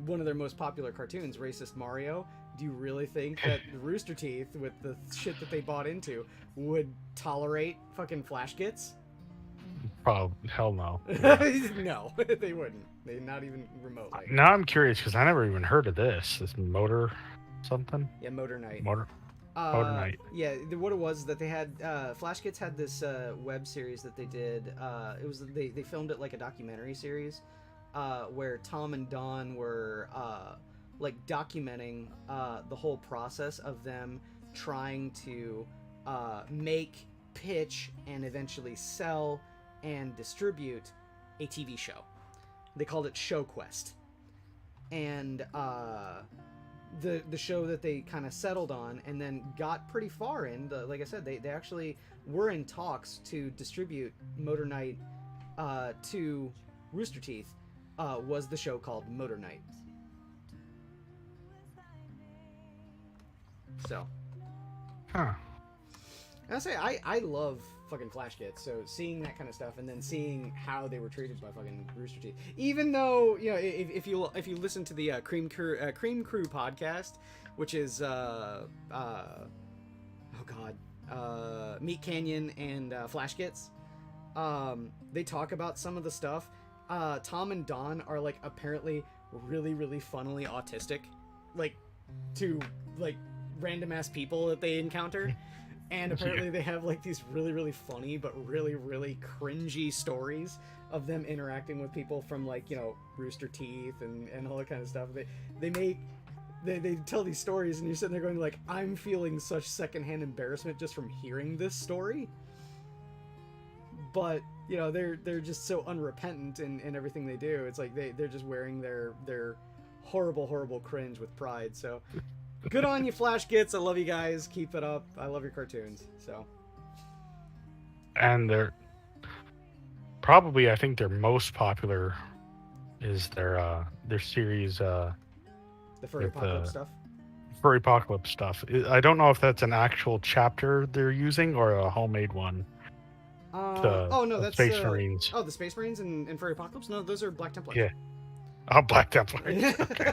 one of their most popular cartoons, Racist Mario, do you really think that Rooster Teeth, with the shit that they bought into, would tolerate fucking Flash Gits? Probably, hell no. No, they wouldn't. They not even remotely. Now I'm curious because I never even heard of this Motor something. Yeah, Motor Knight. Motor Knight. Yeah, what it was that they had, Flash Gits had this web series that they did. It was they filmed it like a documentary series, where Tom and Don were like documenting the whole process of them trying to make, pitch, and eventually sell and distribute a TV show. They called it Show Quest, and the show that they kind of settled on and then got pretty far in. Like I said, they actually were in talks to distribute Motor Knight to Rooster Teeth. Was the show called Motor Knight. So. Huh. I say I love fucking Flash Gits, so seeing that kind of stuff and then seeing how they were treated by fucking Rooster Teeth, even though if you listen to the Cream Crew podcast, which is Meat Canyon and Flash Gits, they talk about some of the stuff. Tom and Don are like apparently really, really funnily autistic, like to like random ass people that they encounter. And apparently they have like these really, really funny but really, really cringy stories of them interacting with people from like, Rooster Teeth and all that kind of stuff. They tell these stories and you're sitting there going like, I'm feeling such secondhand embarrassment just from hearing this story. But, they're just so unrepentant in everything they do. It's like they're just wearing their horrible, horrible cringe with pride. So good on you, Flash Gits. I love you guys. Keep it up. I love your cartoons. So. And they're probably, I think their most popular is their series. The Furry Apocalypse stuff. Furry Apocalypse stuff. I don't know if that's an actual chapter they're using or a homemade one. That's Space Marines. Oh, the Space Marines and Furry Apocalypse? No, those are Black Templars. Yeah. Oh, Black Templars. Okay.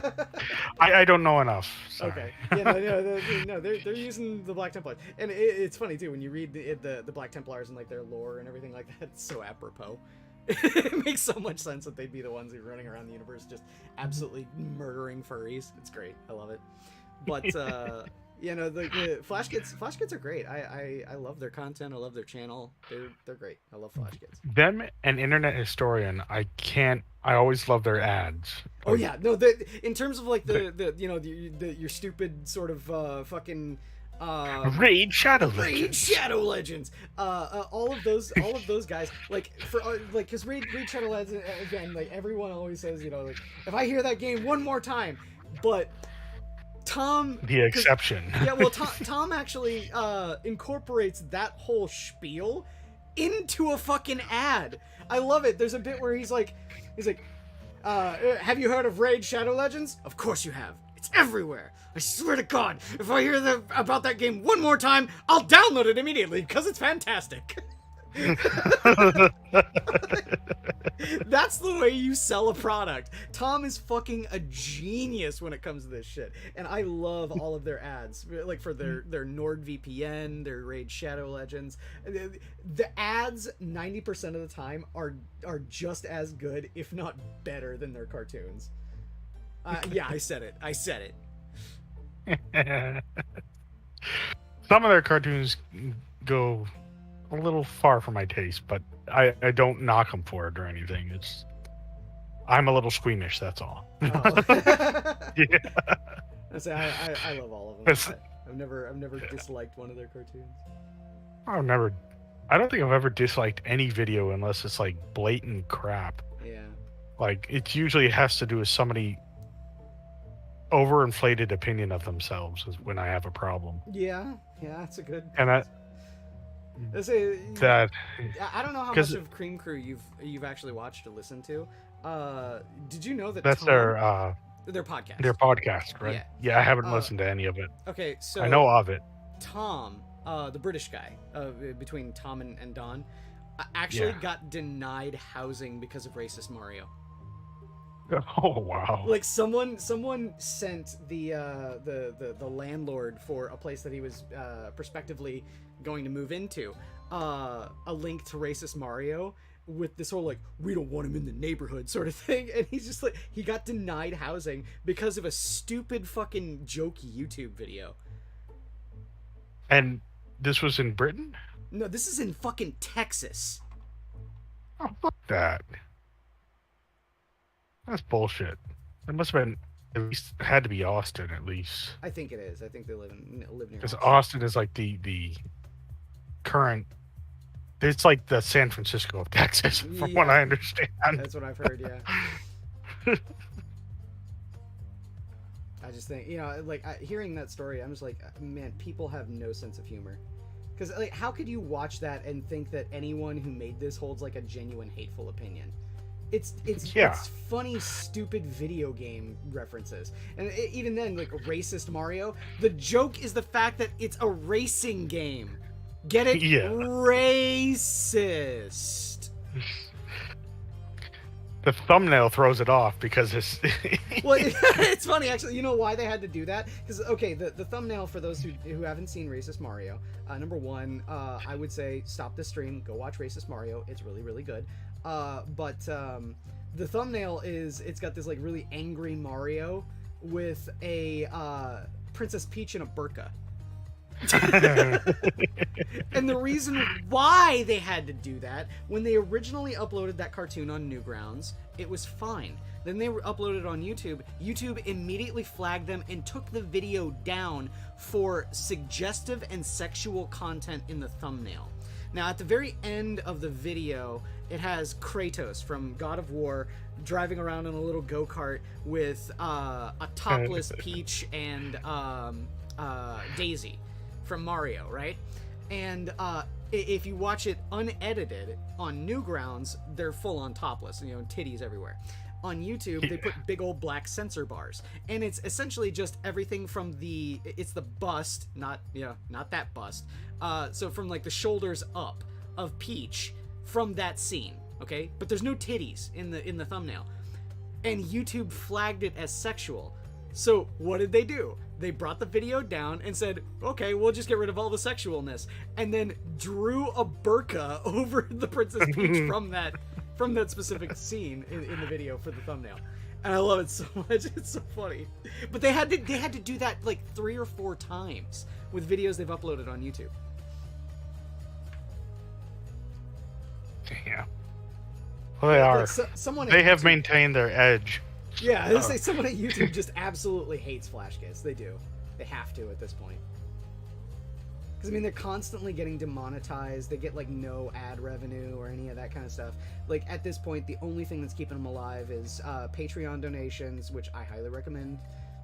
I don't know enough. Sorry. Okay. Yeah, they're using the Black Templars, and it's funny too when you read the Black Templars and like their lore and everything like that. It's so apropos. It makes so much sense that they'd be the ones who are running around the universe just absolutely murdering furries. It's great. I love it. But the Flash Gits are great. I love their content. I love their channel. They're great. I love Flash Gits. Them and Internet Historian. I always love their ads. Oh yeah, no. In terms of like your stupid sort of fucking Raid Shadow Legends. Raid Shadow Legends. All of those guys like because Raid Shadow Legends again, like everyone always says, like if I hear that game one more time, but Tom, the exception. Yeah, well, Tom actually incorporates that whole spiel into a fucking ad. I love it. There's a bit where he's like, have you heard of Raid Shadow Legends? Of course you have. It's everywhere. I swear to God, if I hear about that game one more time, I'll download it immediately because it's fantastic. That's the way you sell a product. Tom is fucking a genius when it comes to this shit, and I love all of their ads, like for their NordVPN, their Raid Shadow Legends. The ads 90% of the time are just as good, if not better, than their cartoons. Yeah, I said it. Some of their cartoons go a little far for my taste, but I don't knock them for it or anything. I'm a little squeamish, that's all. Oh. Yeah. I love all of them. I've never disliked one of their cartoons. I don't think I've ever disliked any video unless it's like blatant crap. Yeah. Like it usually has to do with somebody overinflated opinion of themselves is when I have a problem. Yeah, that's a good. And I don't know how much of Cream Crew you've actually watched or listened to. Did you know that that's their podcast? Their podcast, right? Yeah, I haven't listened to any of it. Okay, so I know of it. Tom, the British guy, between Tom and Don, actually got denied housing because of racist Mario. Oh wow! Like someone sent the landlord for a place that he was prospectively going to move into a link to racist Mario with this whole like we don't want him in the neighborhood sort of thing, and he's just like he got denied housing because of a stupid fucking jokey YouTube video. And this was in Britain? No, this is in fucking Texas. Oh fuck that! That's bullshit. It must have been at least had to be Austin at least. I think it is. I think they live near. Because Austin is like the current. It's like the San Francisco of Texas, from what I understand. That's what I've heard. Yeah. I just think like hearing that story, I'm just like, man, people have no sense of humor. Because like, how could you watch that and think that anyone who made this holds like a genuine hateful opinion? It's funny, stupid video game references. And even then, like racist Mario, the joke is the fact that it's a racing game. Get it? Yeah. Racist. The thumbnail throws it off because it's... Well, it's funny, actually. You know why they had to do that? Because, okay, the thumbnail, for those who haven't seen Racist Mario, number one, I would say stop the stream, go watch Racist Mario. It's really, really good. But the thumbnail it's got this, like, really angry Mario with a Princess Peach in a burqa. And the reason why they had to do that, when they originally uploaded that cartoon on Newgrounds, it was fine. Then they were uploaded on YouTube. YouTube immediately flagged them and took the video down for suggestive and sexual content in the thumbnail. Now, at the very end of the video, it has Kratos from God of War driving around in a little go-kart with a topless Peach and Daisy from Mario, right? And if you watch it unedited on Newgrounds, they're full on topless, titties everywhere. On YouTube, they put big old black censor bars, and it's essentially just everything from it's the bust, not that bust. So from like the shoulders up of Peach from that scene, okay? But there's no titties in the thumbnail, and YouTube flagged it as sexual. So what did they do? They brought the video down and said, okay, we'll just get rid of all the sexualness, and then drew a burqa over the Princess Peach from that specific scene in the video for the thumbnail. And I love it so much. It's so funny. But they had to do that like 3 or 4 times with videos they've uploaded on YouTube. Yeah. Well, they are. Someone they have maintained their edge. Yeah, I was say someone at YouTube just absolutely hates Flash Kids. They do. They have to at this point. Because, I mean, they're constantly getting demonetized. They get, like, no ad revenue or any of that kind of stuff. Like, at this point, the only thing that's keeping them alive is Patreon donations, which I highly recommend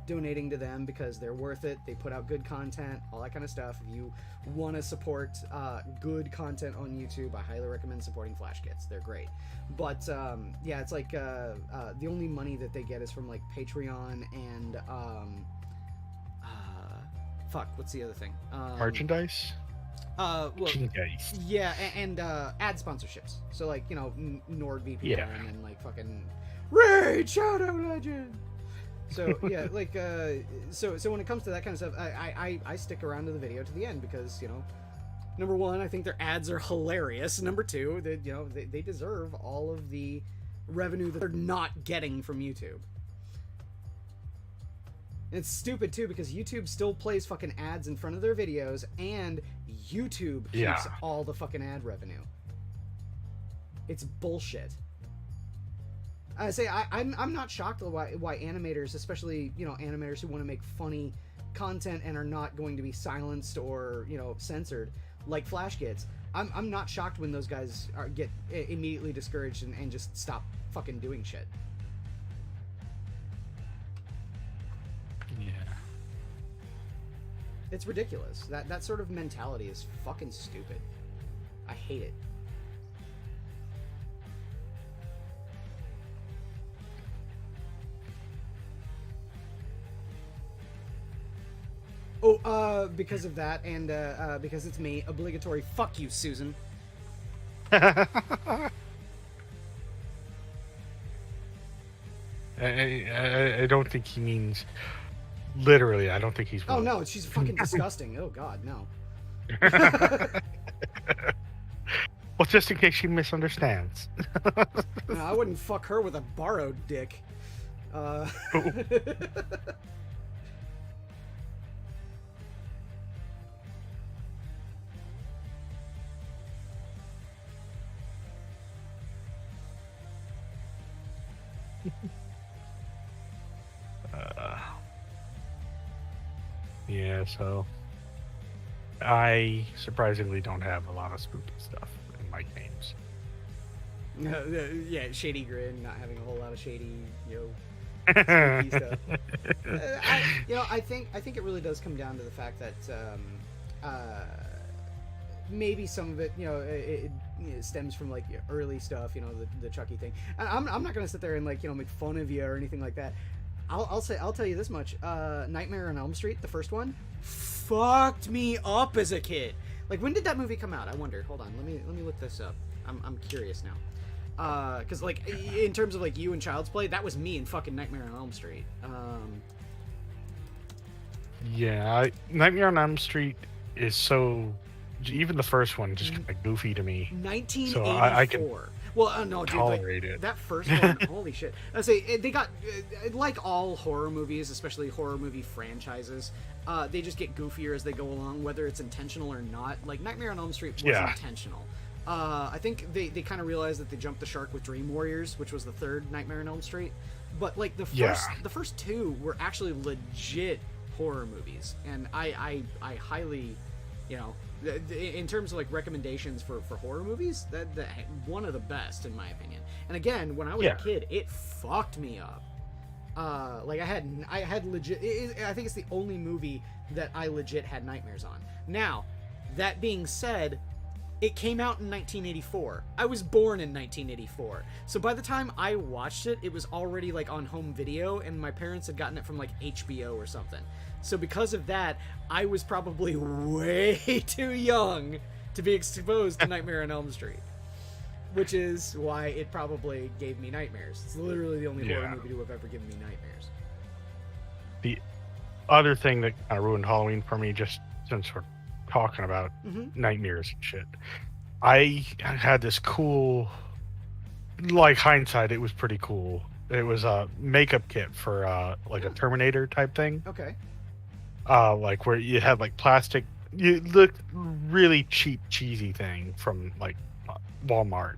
donating to them because they're worth it. They put out good content, all that kind of stuff. If you want to support good content on YouTube, I highly recommend supporting Flash Kids. They're great. But, yeah, it's like the only money that they get is from, like, Patreon and... fuck, what's the other thing? Merchandise? Well, Merchandise. yeah, and ad sponsorships. So like, you know, NordVPN Yeah. and like fucking Raid Shadow Legend. So yeah, like so when it comes to that kind of stuff, I stick around to the video to the end because, you know, number one, I think their ads are hilarious. Number two, they deserve all of the revenue that they're not getting from YouTube. And it's stupid too because YouTube still plays fucking ads in front of their videos, and YouTube keeps all the fucking ad revenue. It's bullshit. I say I'm not shocked why animators, especially, you know, animators who want to make funny content and are not going to be silenced or, you know, censored like Flash gets. I'm not shocked when those guys get immediately discouraged and just stop fucking doing shit. Yeah. It's ridiculous. That sort of mentality is fucking stupid. I hate it. Oh, because of that, and because it's me, obligatory fuck you, Susan. I don't think he means literally. I don't think he's. Oh no, she's fucking disgusting. Oh god, no. Well, just in case she misunderstands. No, I wouldn't fuck her with a borrowed dick. Yeah, so I surprisingly don't have a lot of spooky stuff in my games. Yeah, Shadygrin, not having a whole lot of shady, spooky stuff. I think it really does come down to the fact that maybe some of it, it stems from like early stuff, the Chucky thing. I'm not gonna sit there and like make fun of you or anything like that. I'll tell you this much: Nightmare on Elm Street, the first one, fucked me up as a kid. Like, when did that movie come out? I wonder. Hold on, let me look this up. I'm curious now. Because like in terms of like you and Child's Play, that was me in fucking Nightmare on Elm Street. Yeah, Nightmare on Elm Street is so. Even the first one just kind of goofy to me. 1984. So I can well, no, dude, tolerate it. That first one, holy shit. Let's say they got like all horror movies, especially horror movie franchises. They just get goofier as they go along, whether it's intentional or not. Like Nightmare on Elm Street was intentional. I think they kind of realized that they jumped the shark with Dream Warriors, which was the third Nightmare on Elm Street. But like the first two were actually legit horror movies, and I highly, in terms of like recommendations for horror movies, that one of the best in my opinion. And again, when I was a kid, it fucked me up. Like I had legit. I think it's the only movie that I legit had nightmares on. Now, that being said, it came out in 1984. I was born in 1984. So by the time I watched it, it was already like on home video, and my parents had gotten it from like HBO or something. So because of that, I was probably way too young to be exposed to Nightmare on Elm Street. Which is why it probably gave me nightmares. It's literally the only horror movie to have ever given me nightmares. The other thing that kind of ruined Halloween for me, just since we're talking about nightmares and shit, I had this cool, like hindsight, it was pretty cool. It was a makeup kit for like a Terminator type thing. Okay. Like where you had like plastic, you looked really cheap, cheesy thing from like Walmart.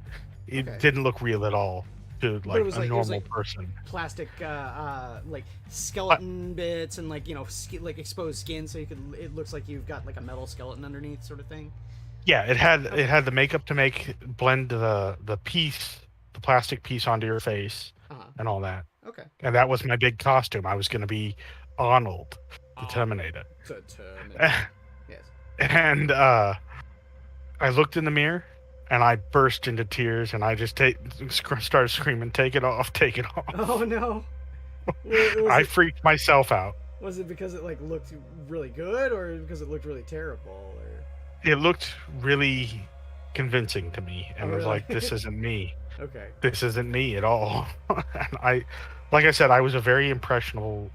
It didn't look real at all to like a normal person. Plastic, like skeleton bits and like like exposed skin, so it looks like you've got like a metal skeleton underneath, sort of thing. Yeah, it had the makeup to blend the plastic piece onto your face and all that. Okay. And that was my big costume. I was going to be Arnold, the Terminator. Yes. And I looked in the mirror and I burst into tears and I just started screaming, "Take it off, take it off." Oh no. I freaked myself out. Was it because it like looked really good, or because it looked really terrible, or? it looked really convincing to me, and was really? like, this isn't me. Okay. This isn't me at all. And like I said, I was a very impressionable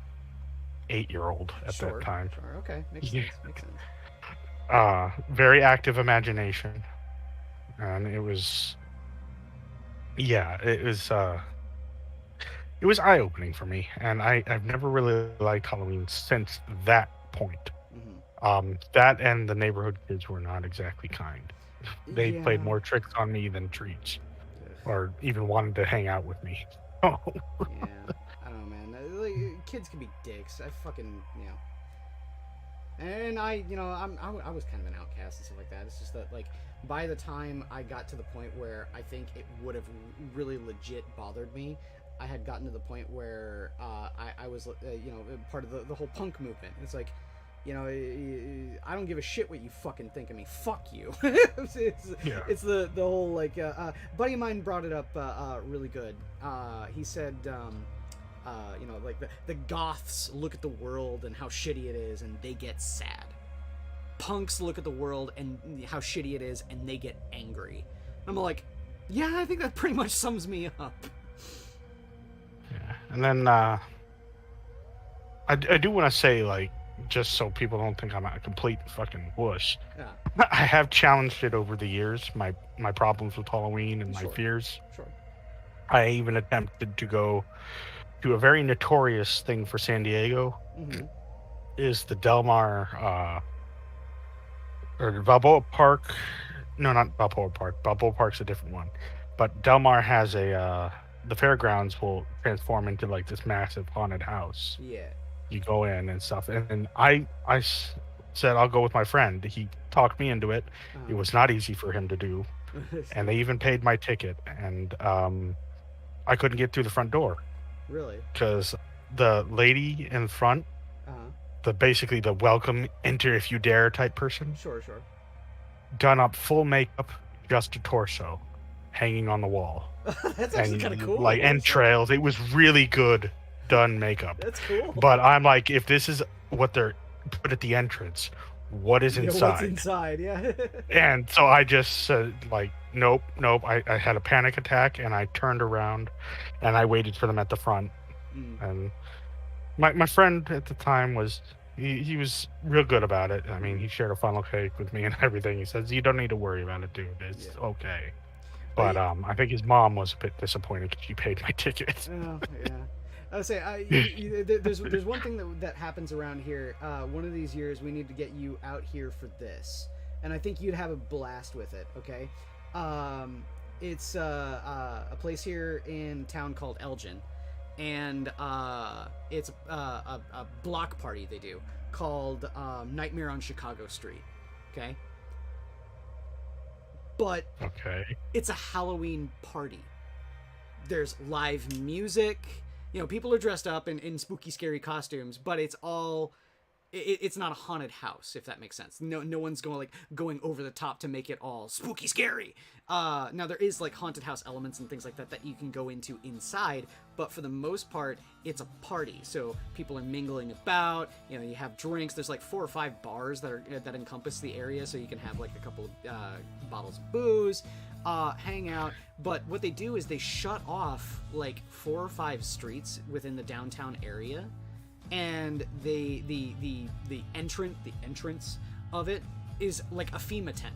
8-year-old at that time. Sure. Okay. Makes sense. Makes sense. Very active imagination, and it was it was eye-opening for me, and I've never really liked Halloween since that point. That and the neighborhood kids were not exactly kind. They played more tricks on me than treats, or even wanted to hang out with me. Yeah, I don't know, man. Like, kids can be dicks. I fucking, and I was kind of an outcast and stuff like that. It's just that, like, by the time I got to the point where I think it would have really legit bothered me, I had gotten to the point where I was, part of the whole punk movement. It's like, I don't give a shit what you fucking think of me. Fuck you. It's the whole, like, buddy of mine brought it up really good. He said, like the goths look at the world and how shitty it is and they get sad. Punks look at the world and how shitty it is and they get angry. I'm like, yeah, I think that pretty much sums me up. Yeah, and then I do want to say, like, just so people don't think I'm a complete fucking wuss. Yeah. I have challenged it over the years, my problems with Halloween and my fears. Sure. I even attempted to go to a very notorious thing for San Diego. Is the Del Mar or Balboa Park? No, not Balboa Park. Balboa Park's a different one. But Del Mar has the fairgrounds will transform into like this massive haunted house. Yeah. You go in and stuff, and I said I'll go with my friend. He talked me into it. It was not easy for him to do, and they even paid my ticket, and I couldn't get through the front door. Really? Because the lady in front, basically the welcome, enter if you dare type person. Sure. Done up full makeup, just a torso, hanging on the wall. That's actually kind of cool. Like entrails. It was really good done makeup. That's cool. But I'm like, if this is what they're put at the entrance, what is inside? What's inside? Yeah. And so I just said, like, nope. I had a panic attack and I turned around and I waited for them at the front. And my friend at the time was he was real good about it. I mean, he shared a funnel cake with me and everything. He says, you don't need to worry about it, dude. It's okay. But I think his mom was a bit disappointed because she paid my ticket. Oh, yeah. I would say there's one thing that happens around here. One of these years we need to get you out here for this, and I think you'd have a blast with it. Okay, it's a place here in town called Elgin, and it's a block party they do called Nightmare on Chicago Street. Okay, but it's a Halloween party. There's live music. People are dressed up in spooky, scary costumes, but it's not a haunted house, if that makes sense. No one's going over the top to make it all spooky, scary. Now there is like haunted house elements and things like that you can go into inside, but for the most part, it's a party. So people are mingling about. You have drinks. There's like 4 or 5 bars that encompass the area, so you can have like a couple of bottles of booze. Hang out, but what they do is they shut off like 4 or 5 streets within the downtown area, and the entrance of it is like a FEMA tent.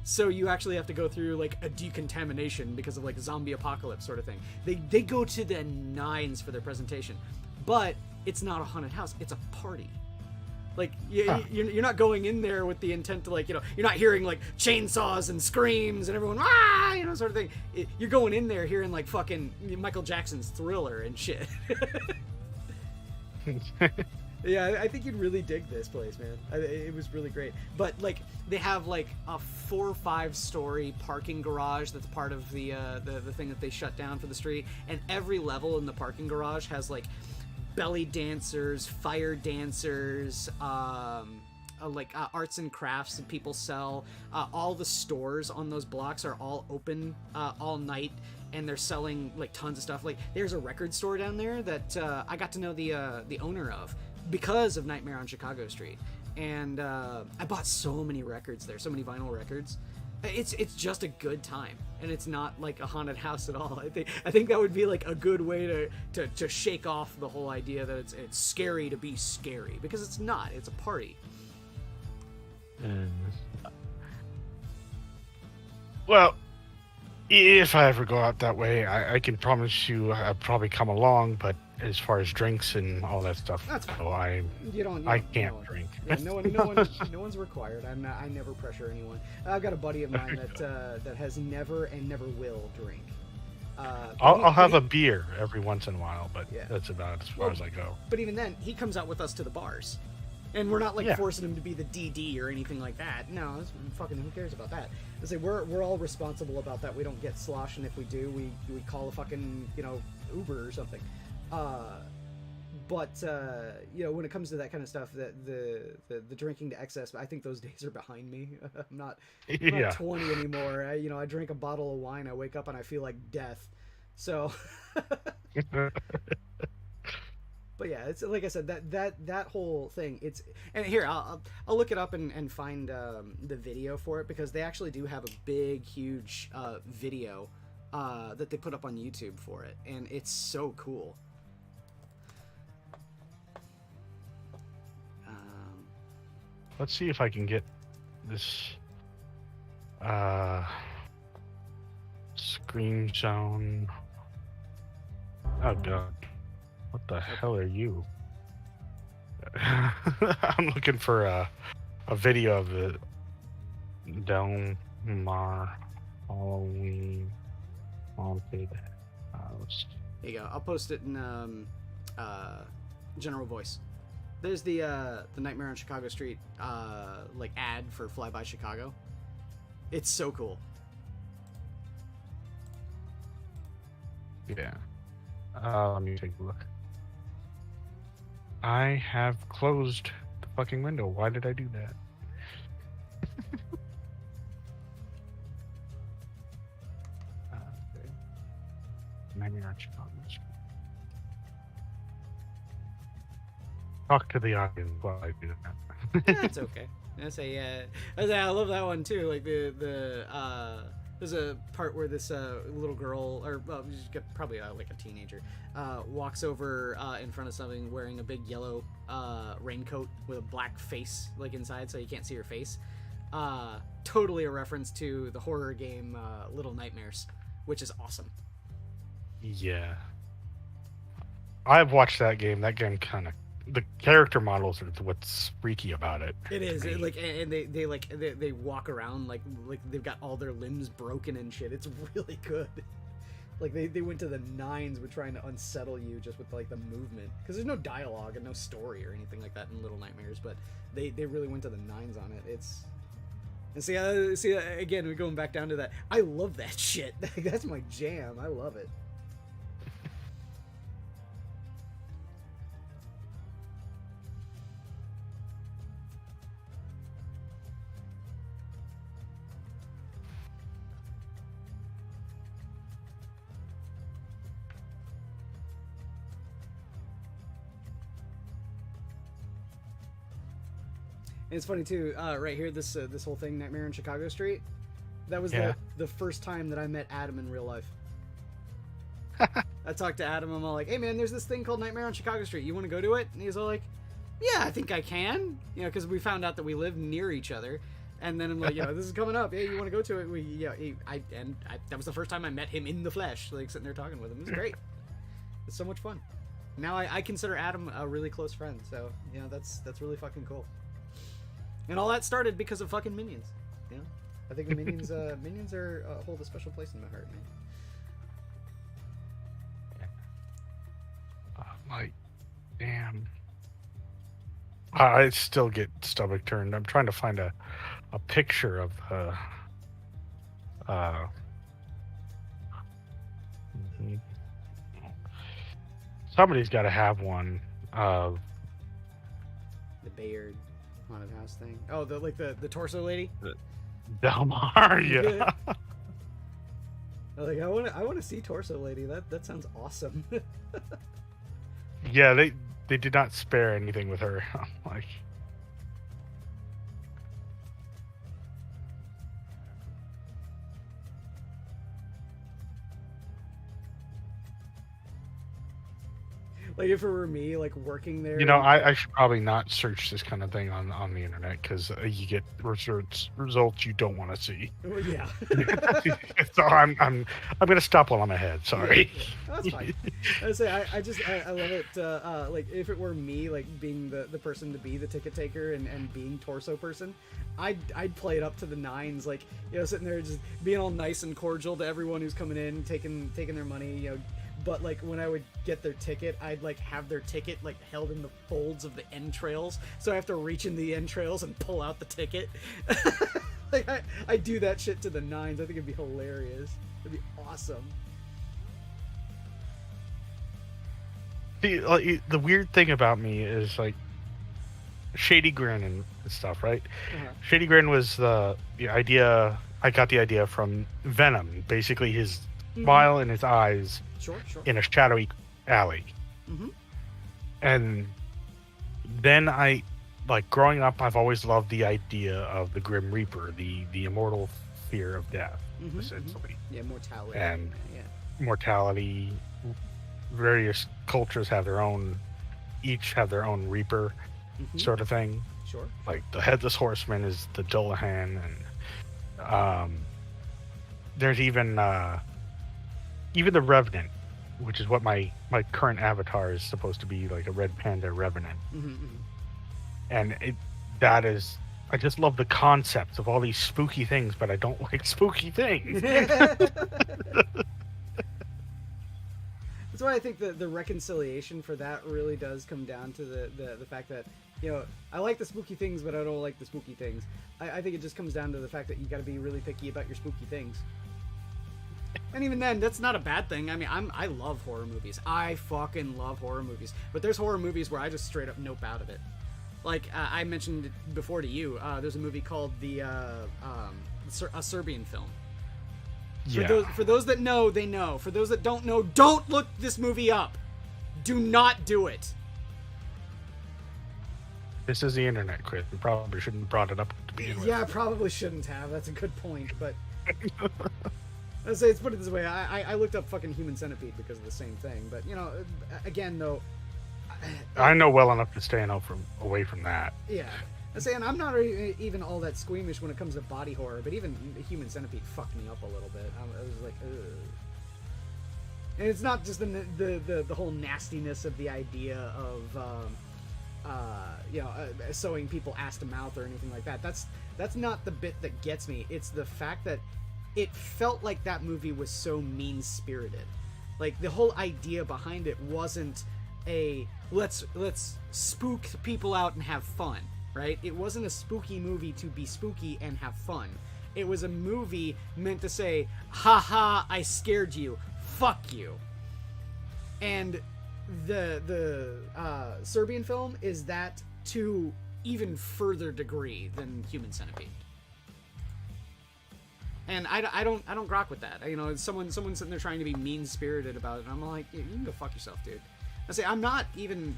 So you actually have to go through like a decontamination because of like zombie apocalypse sort of thing. They go to the nines for their presentation, but it's not a haunted house; it's a party. Like, you're not going in there with the intent to, like, you're not hearing, like, chainsaws and screams and everyone, sort of thing. You're going in there hearing, like, fucking Michael Jackson's Thriller and shit. Yeah, I think you'd really dig this place, man. It was really great. But, like, they have, like, a 4 or 5 story parking garage that's part of the thing that they shut down for the street. And every level in the parking garage has, like, belly dancers, fire dancers, arts and crafts that people sell. All the stores on those blocks are all open all night, and they're selling like tons of stuff. Like there's a record store down there that I got to know the owner of because of Nightmare on Chicago Street. and I bought so many records there, so many vinyl records. It's just a good time, and it's not like a haunted house at all. I think that would be like a good way to shake off the whole idea that it's scary to be scary, because it's not. It's a party. Well, if I ever go out that way, I can promise you I'll probably come along, but as far as drinks and all that stuff, That's fine. so I can't drink. Yeah, no one's required. I never pressure anyone. I've got a buddy of mine that has never and never will drink. I'll have a beer every once in a while, but Yeah. that's about as far as I go. But even then, he comes out with us to the bars. And we're not like forcing him to be the DD or anything like that. No, fucking who cares about that? I say we're all responsible about that. We don't get slosh, and if we do, we call a fucking Uber or something. But when it comes to that kind of stuff, the drinking to excess, I think those days are behind me. I'm not 20 anymore. I drink a bottle of wine, I wake up and I feel like death. So. But yeah, it's like I said, that whole thing. And here I'll look it up and find the video for it, because they actually do have a big, huge video that they put up on YouTube for it, and it's so cool. Let's see if I can get this Screen Zone. Oh god. What the hell are you? I'm looking for a video of the Delmar Halloween Haunted House. There you go. I'll post it in general voice. There's the Nightmare on Chicago Street like ad for Fly By Chicago. It's so cool. Yeah. Let me take a look. I have closed the fucking window. Why did I do that? Okay. Nightmare on Chicago Street. Talk to the audience while I do that. That's okay. I love that one too. Like there's a part where this little girl, or she's probably like a teenager, walks over in front of something wearing a big yellow raincoat with a black face like inside, so you can't see her face. Totally a reference to the horror game Little Nightmares, which is awesome. Yeah. I've watched that game. That game kind of, the character models are what's freaky about it. It is. It, like, and they walk around like they've got all their limbs broken and shit. It's really good. Like they went to the nines with trying to unsettle you just with like the movement, because there's no dialogue and no story or anything like that in Little Nightmares, but they really went to the nines on it. And see again, we're going back down to that. I love that shit. That's my jam. I love it. And it's funny too, right here, this whole thing, Nightmare on Chicago Street, that was the first time that I met Adam in real life. I talked to Adam, I'm all like, hey man, there's this thing called Nightmare on Chicago Street, you want to go to it? And he's all like, yeah, I think I can, because we found out that we live near each other. And then I'm like, this is coming up, yeah, you want to go to it? That was the first time I met him in the flesh, like sitting there talking with him. It was great. It's so much fun. Now I consider Adam a really close friend, so that's really fucking cool. And all that started because of fucking Minions. I think the Minions hold a special place in my heart, man. Like, damn. I still get stomach turned. I'm trying to find a picture of somebody's got to have one of the Bayard haunted house thing. Oh, the torso lady. Delmar, yeah. I want to see torso lady. That sounds awesome. Yeah, they did not spare anything with her. Like, Like if it were me, like working there. You know, I should probably not search this kind of thing on the internet because you get results you don't want to see. Well, yeah. So I'm gonna stop while I'm ahead. Sorry. Yeah. That's fine. I say I love it. Like if it were me, like being the person to be the ticket taker and being torso person, I'd play it up to the nines. Like, you know, sitting there just being all nice and cordial to everyone who's coming in, taking their money, you know. But like when I would get their ticket, I'd like have their ticket like held in the folds of the entrails, so I have to reach in the entrails and pull out the ticket. Like I do that shit to the nines. I think it'd be hilarious. It'd be awesome. The weird thing about me is like Shadygrin and stuff, right? Shadygrin was the idea. I got the idea from Venom. Basically, his smile in his eyes Sure. in a shadowy alley. And then like growing up, I've always loved the idea of the Grim Reaper, the immortal fear of death, essentially. Yeah, mortality. And yeah. Mortality. Various cultures have their own, each have their own Reaper sort of thing. Sure. Like the Headless Horseman is the Dullahan, and there's even the Revenant, which is what my current avatar is supposed to be, like a red panda Revenant. And that is, I just love the concept of all these spooky things, but I don't like spooky things. That's why I think the reconciliation for that really does come down to the fact that, you know, I like the spooky things, but I don't like the spooky things. I think it just comes down to the fact that you got to be really picky about your spooky things. And even then, that's not a bad thing. I mean, I love horror movies. I fucking love horror movies. But there's horror movies where I just straight up nope out of it. Like I mentioned before to you, there's a movie called a Serbian film. Yeah. For those that know, they know. For those that don't know, don't look this movie up. Do not do it. This is the internet, Chris. We probably shouldn't have brought it up to begin with. Yeah, I probably shouldn't have. That's a good point. But let's say, let's put it this way. I looked up fucking Human Centipede because of the same thing. But, you know, again, though. I know well enough to stay away from that. Yeah. I'm saying I'm not even all that squeamish when it comes to body horror, but even Human Centipede fucked me up a little bit. I was like, ugh. And it's not just the whole nastiness of the idea of you know, sewing people ass to mouth or anything like that. That's not the bit that gets me. It's the fact that it felt like that movie was so mean-spirited. Like the whole idea behind it wasn't a let's spook people out and have fun. Right? It wasn't a spooky movie to be spooky and have fun. It was a movie meant to say, haha, I scared you. Fuck you. And the Serbian film is that to even further degree than Human Centipede. And I don't grok with that. You know, someone sitting there trying to be mean-spirited about it, and I'm like, you can go fuck yourself, dude. I say I'm not even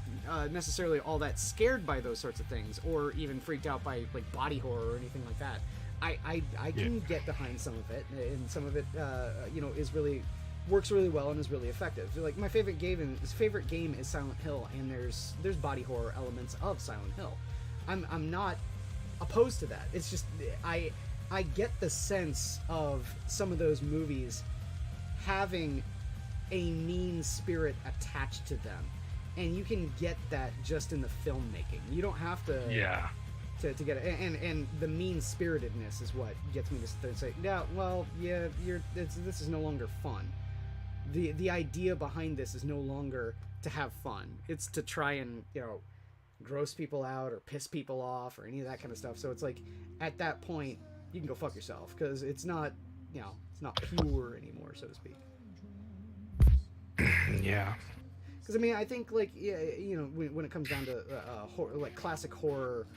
necessarily all that scared by those sorts of things, or even freaked out by like body horror or anything like that. I can get behind some of it, and some of it you know works really well and is really effective. Like my favorite game is Silent Hill, and there's body horror elements of Silent Hill. I'm not opposed to that. It's just I get the sense of some of those movies having a mean spirit attached to them, and you can get that just in the filmmaking. You don't have to to get it, and the mean spiritedness is what gets me to sit there and say, yeah, well, yeah, this is no longer fun. The idea behind this is no longer to have fun. It's to try and, you know, gross people out or piss people off or any of that kind of stuff. So it's like at that point you can go fuck yourself, because it's not, you know, it's not pure anymore, so to speak. Yeah. Because I mean, I think like, yeah, you know, when it comes down to horror, like classic horror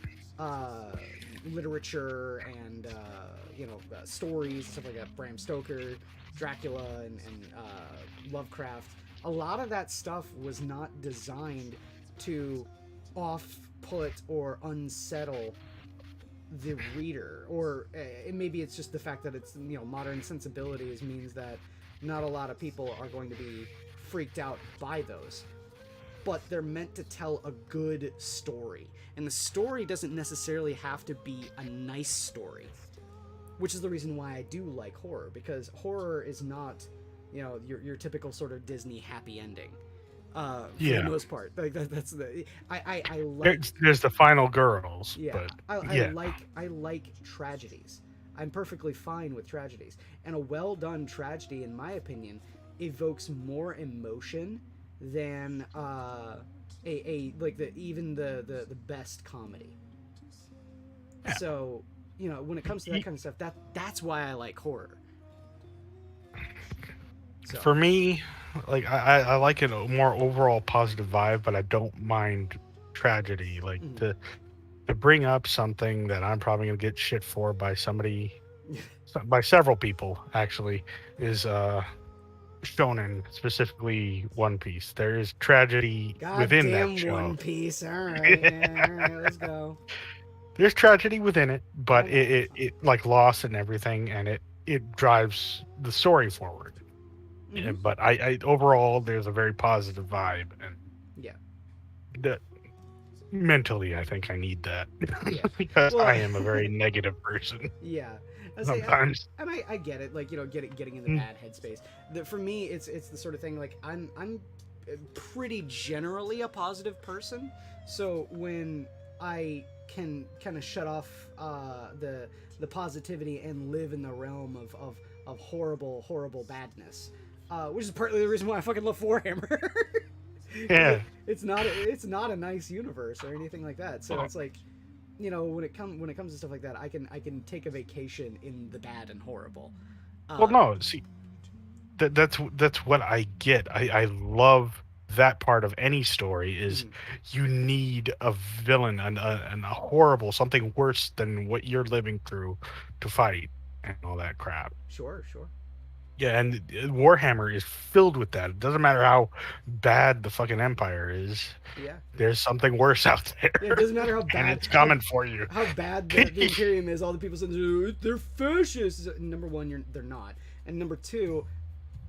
literature and you know, stories, stuff like that, Bram Stoker, Dracula, and Lovecraft, a lot of that stuff was not designed to off-put or unsettle the reader, or maybe it's just the fact that it's, you know, modern sensibilities means that not a lot of people are going to be freaked out by those. but they're meant to tell a good story. And the story doesn't necessarily have to be a nice story, which is the reason why I do like horror, because horror is not, you know, your typical sort of Disney happy ending. For the most part, like that's the I like. There's the final girls. Yeah, but I like tragedies. I'm perfectly fine with tragedies, and a well done tragedy, in my opinion, evokes more emotion than like the best comedy. Yeah. So, you know, when it comes to that kind of stuff, that's why I like horror. So. For me, like I like a more overall positive vibe, but I don't mind tragedy. Like to bring up something that I'm probably gonna get shit for by somebody, by several people actually, is shonen, specifically One Piece. There is tragedy within that show. One Piece. All right, let's go. There's tragedy within it, but it like loss and everything, and it drives the story forward. Yeah, but I overall there's a very positive vibe, and that mentally I think I need that because I am a very negative person. Yeah. Sometimes. I get it, like, you know, getting in the bad headspace. For me, it's the sort of thing, like, I'm pretty generally a positive person, so when I can kind of shut off the positivity and live in the realm of horrible badness, which is partly the reason why I fucking love Warhammer. Yeah, it's not a nice universe or anything like that, so it's like, you know, when it comes to stuff like that, I can take a vacation in the bad and horrible. Well, no, see, that's what I get. I love that part of any story is you need a villain and a horrible, something worse than what you're living through to fight and all that crap. Sure. Yeah, and Warhammer is filled with that. It doesn't matter how bad the fucking Empire is. Yeah. There's something worse out there. Yeah, it doesn't matter how bad. And it's coming for you. How bad the Imperium is. All the people saying they're fascists. Number one, they're not. And number two,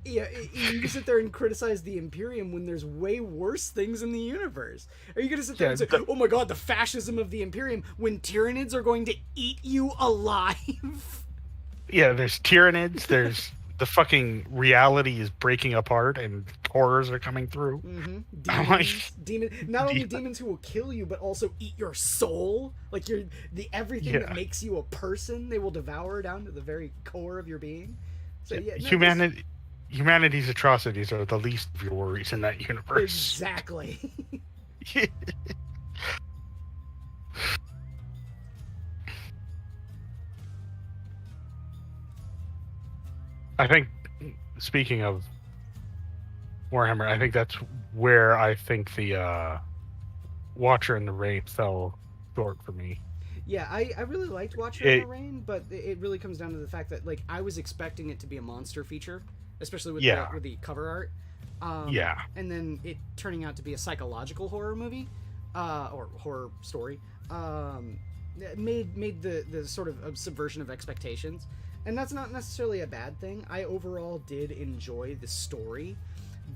yeah, you can sit there and criticize the Imperium when there's way worse things in the universe. Are you going to sit there and say, oh my god, the fascism of the Imperium, when Tyranids are going to eat you alive? Yeah, there's Tyranids, there's... The fucking reality is breaking apart and horrors are coming through. Not only demons who will kill you, but also eat your soul. Like everything that makes you a person, they will devour down to the very core of your being. So humanity's atrocities are the least of your worries in that universe. Exactly. I think, speaking of Warhammer, I think that's where I think the Watcher in the Rain fell short for me. Yeah, I really liked Watcher in the Rain, but it really comes down to the fact that, like, I was expecting it to be a monster feature, especially with the cover art. And then it turning out to be a psychological horror movie, or horror story, made the sort of a subversion of expectations. And that's not necessarily a bad thing. I overall did enjoy the story,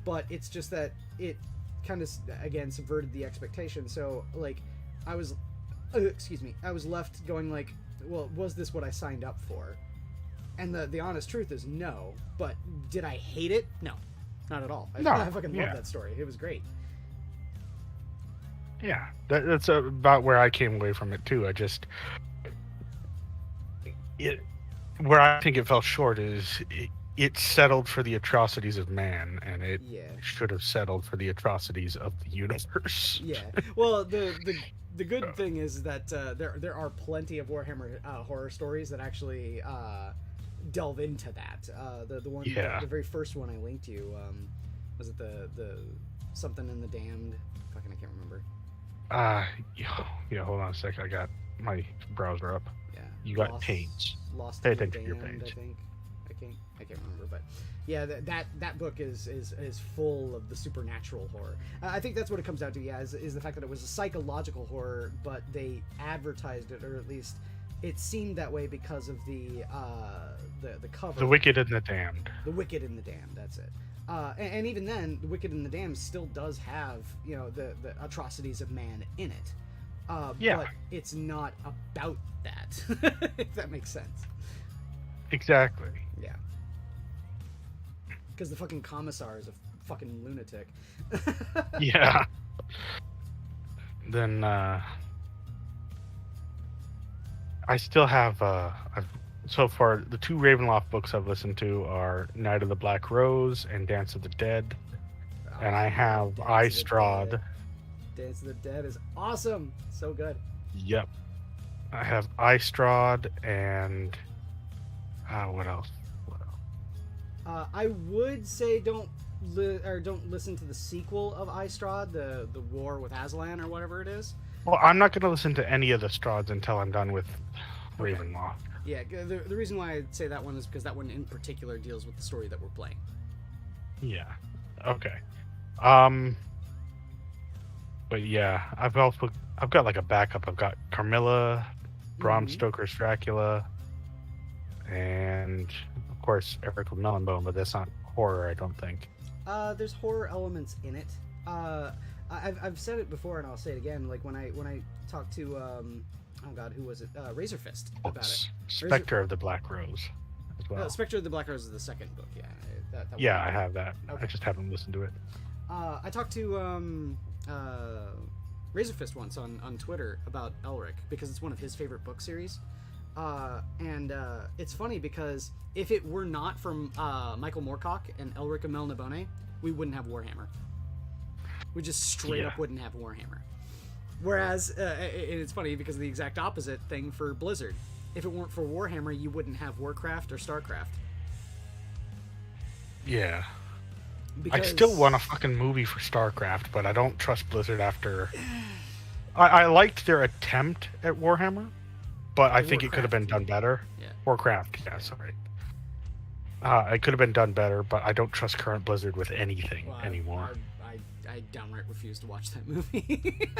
but it's just that it kind of, again, subverted the expectation. So, like, I was left going like, well, was this what I signed up for? And the honest truth is no. But did I hate it? No, not at all. I fucking loved that story. It was great. Yeah, that's about where I came away from it too. Where I think it fell short is it settled for the atrocities of man, and it should have settled for the atrocities of the universe. Yeah. Well, the good thing is that there are plenty of Warhammer horror stories that actually delve into that. The one, the very first one I linked you, was it the something in the Damned? Fucking, I can't remember. Hold on a sec. I got my browser up. Yeah. You got Pains. Lost Pay in the attention to your Damned, page. I can't remember, but yeah, that book is full of the supernatural horror. I think that's what it comes down to. Yeah, is the fact that it was a psychological horror, but they advertised it, or at least it seemed that way because of the cover. The Wicked and the Damned. The Wicked and the Damned, that's it. And even then, The Wicked and the Damned still does have, the atrocities of man in it. Yeah. But it's not about that, if that makes sense. Exactly. Yeah. Because the fucking commissar is a fucking lunatic. Yeah. Then, I still have, so far, the 2 Ravenloft books I've listened to are Night of the Black Rose and Dance of the Dead. And I have I Strahd. Dance of the Dead is awesome. So good. Yep. I have I Strahd and what else? I would say don't listen to the sequel of I Strahd, the War with Aslan or whatever it is. Well, I'm not going to listen to any of the Strahds until I'm done with Ravenloft. Yeah, the reason why I say that one is because that one in particular deals with the story that we're playing. Yeah. Okay. But yeah, I've got like a backup. I've got Carmilla, Bram Stoker's Dracula, and of course Eric Mellenbone, but that's not horror, I don't think. There's horror elements in it. I've said it before and I'll say it again. Like when I talked to oh god, who was it? Razor Fist about it. Spectre of the Black Rose as well. Spectre of the Black Rose is the second book. Yeah. That yeah, I have that. Okay. I just haven't listened to it. I talked to Razor Fist once on Twitter about Elric because it's one of his favorite book series. And it's funny because if it were not from Michael Moorcock and Elric and Melnibone, we wouldn't have Warhammer. We just straight up wouldn't have Warhammer. Whereas, it's funny because the exact opposite thing for Blizzard. If it weren't for Warhammer, you wouldn't have Warcraft or Starcraft. Yeah. Because... I still want a fucking movie for StarCraft, but I don't trust Blizzard after... I liked their attempt at Warhammer, but I think it could have been done better. Yeah. Warcraft, yeah, sorry. It could have been done better, but I don't trust current Blizzard with anything anymore. I downright refuse to watch that movie.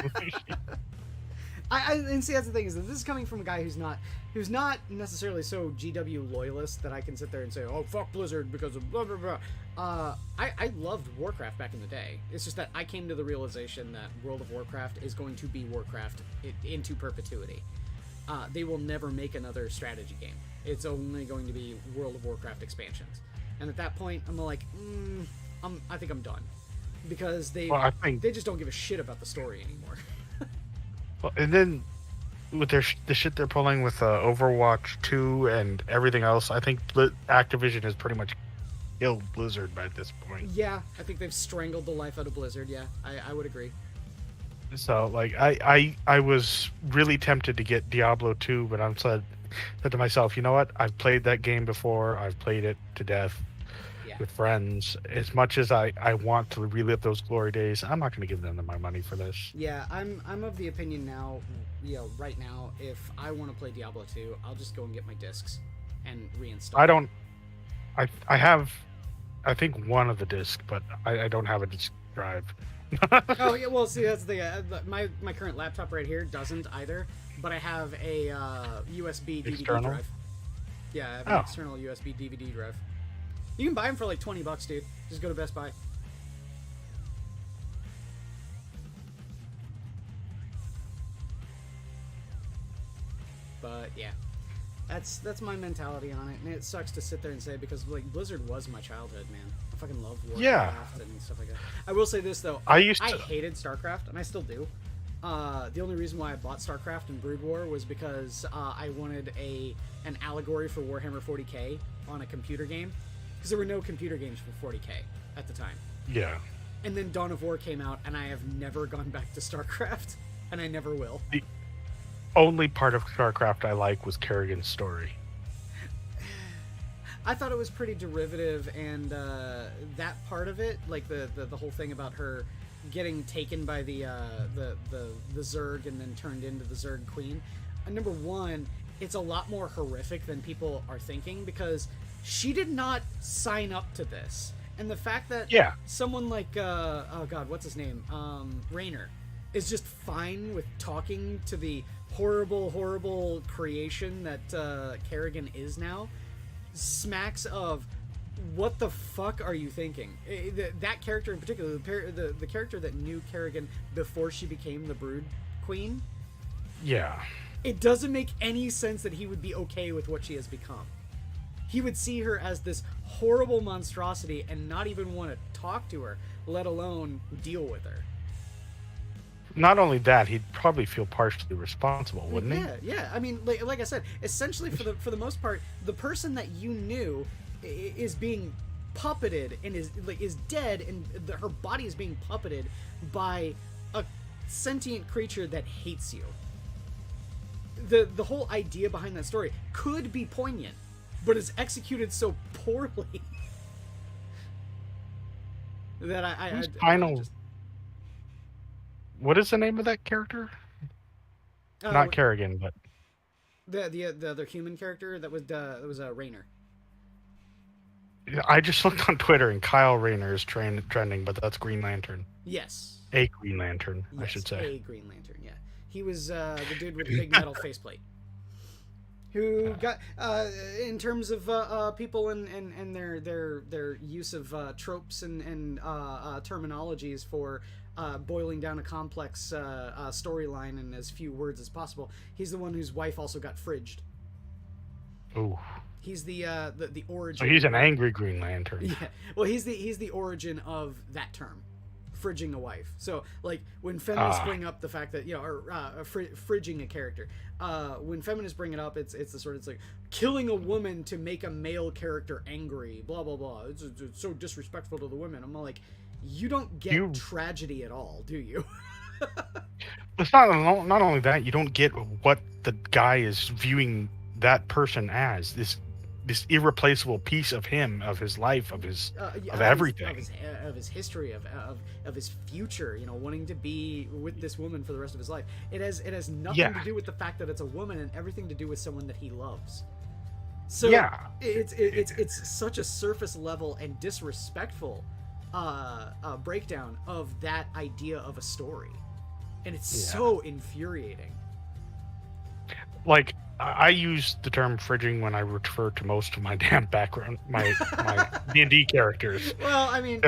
And see, that's the thing, is that this is coming from a guy who's not necessarily so GW loyalist that I can sit there and say, oh, fuck Blizzard because of blah, blah, blah. I loved Warcraft back in the day. It's just that I came to the realization that World of Warcraft is going to be Warcraft into perpetuity. They will never make another strategy game. It's only going to be World of Warcraft expansions. And at that point, I'm like, I think I'm done. Because they just don't give a shit about the story anymore. Well, and then with the shit they're pulling with Overwatch 2 and everything else, I think Activision has pretty much killed Blizzard by this point. Yeah, I think they've strangled the life out of Blizzard. Yeah, I would agree. So, like, I was really tempted to get Diablo 2, but I said to myself, you know what? I've played that game before. I've played it to death with friends. As much as I want to relive those glory days, I'm not going to give them my money for this. Yeah, I'm of the opinion now, right now, if I want to play Diablo 2, I'll just go and get my discs and reinstall. I have, I think, one of the discs, but I don't have a disc drive. Oh, yeah, well, see, that's the thing. My current laptop right here doesn't either, but I have a USB DVD drive. Yeah, I have an external USB DVD drive. You can buy them for like $20, dude. Just go to Best Buy. But yeah, that's my mentality on it, and it sucks to sit there and say because like Blizzard was my childhood, man. I fucking loved Warcraft and stuff like that. I will say this though, I hated StarCraft, and I still do. The only reason why I bought StarCraft and Brood War was because I wanted an allegory for Warhammer 40k on a computer game. Because there were no computer games for 40k at the time. Yeah. And then Dawn of War came out, and I have never gone back to StarCraft, and I never will. The only part of StarCraft I like was Kerrigan's story. I thought it was pretty derivative, and that part of it, like the whole thing about her getting taken by the Zerg and then turned into the Zerg Queen. Number one, it's a lot more horrific than people are thinking, because she did not sign up to this. And the fact that someone like, oh god, what's his name? Raynor is just fine with talking to the horrible creation that Kerrigan is now, smacks of what the fuck are you thinking? That character in particular, the character that knew Kerrigan before she became the Brood Queen. Yeah. It doesn't make any sense that he would be okay with what she has become. He would see her as this horrible monstrosity and not even want to talk to her, let alone deal with her. Not only that, he'd probably feel partially responsible, wouldn't he? Yeah. I mean, like I said, essentially for the most part, the person that you knew is being puppeted and is dead, and her body is being puppeted by a sentient creature that hates you. The whole idea behind that story could be poignant, but is executed so poorly that I just... What is the name of that character? Not Kerrigan, but the other human character that was Raynor. I just looked on Twitter and Kyle Rayner is trending, but that's Green Lantern. Yes. A Green Lantern, yes, I should say. A Green Lantern, yeah. He was the dude with the big metal faceplate. Who got, in terms of people and their use of tropes and terminologies for boiling down a complex storyline in as few words as possible, he's the one whose wife also got fridged. Ooh. He's the origin. So he's an angry Green Lantern. Yeah. Well, he's the origin of that term, fridging a wife. So like when feminists bring up the fact that fridging a character, when feminists bring it up, it's the sort of, it's like killing a woman to make a male character angry. Blah blah blah. It's so disrespectful to the women. I'm like, you don't get tragedy at all, do you? It's not only that, you don't get what the guy is viewing that person as, this irreplaceable piece of him, of his life, of everything, of his history, of his future. Wanting to be with this woman for the rest of his life. It has nothing to do with the fact that it's a woman, and everything to do with someone that he loves. So it's such a surface level and disrespectful breakdown of that idea of a story, and it's so infuriating. Like, I use the term fridging when I refer to most of my damn background, my D&D characters. Well, I mean,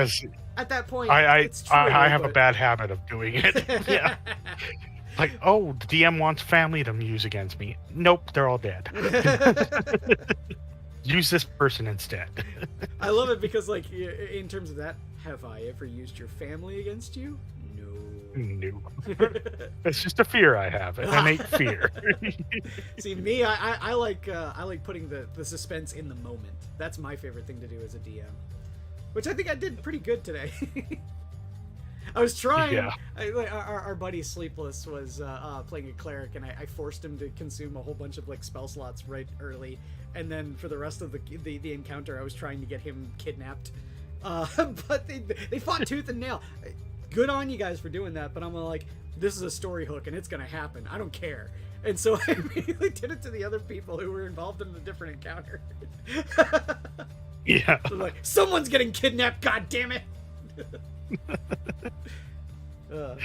at that point, it's true, I have a bad habit of doing it. Yeah. Like, oh, the DM wants family to use against me. Nope, they're all dead. Use this person instead. I love it because, like, in terms of that, have I ever used your family against you? No. It's just a fear I have, an innate fear. See, me, I like putting the suspense in the moment. That's my favorite thing to do as a DM, which I think I did pretty good today. I was trying. Yeah. Our buddy Sleepless was playing a cleric, and I forced him to consume a whole bunch of like spell slots right early, and then for the rest of the encounter, I was trying to get him kidnapped. But they fought tooth and nail. Good on you guys for doing that, but I'm like, this is a story hook and it's gonna happen. I don't care. And so I immediately did it to the other people who were involved in the different encounter. Yeah. So like, someone's getting kidnapped, god damn it. No,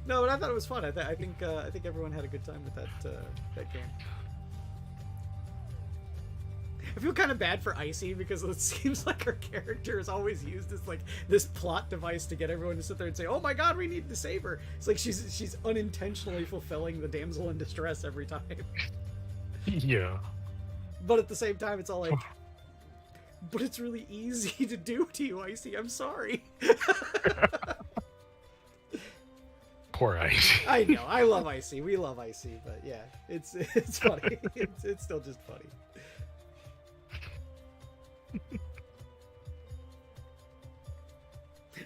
but I thought it was fun. I think everyone had a good time with that game. I feel kind of bad for Icy because it seems like her character is always used as like this plot device to get everyone to sit there and say, "Oh my god, we need to save her." It's like she's unintentionally fulfilling the damsel in distress every time. Yeah. But at the same time, it's all like, but it's really easy to do to you, Icy. I'm sorry. Poor Icy. I know. I love Icy. We love Icy, but yeah, it's funny. It's still just funny.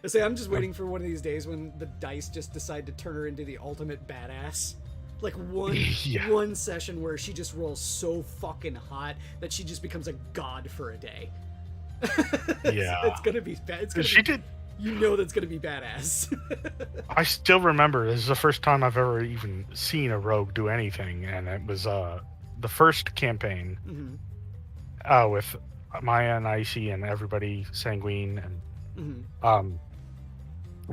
I say I'm just waiting for one of these days when the dice just decide to turn her into the ultimate badass. Like one session where she just rolls so fucking hot that she just becomes a god for a day. Yeah. It's gonna be bad. You know that's gonna be badass. I still remember this is the first time I've ever even seen a rogue do anything, and it was the first campaign with Maya and Icy and everybody, Sanguine, and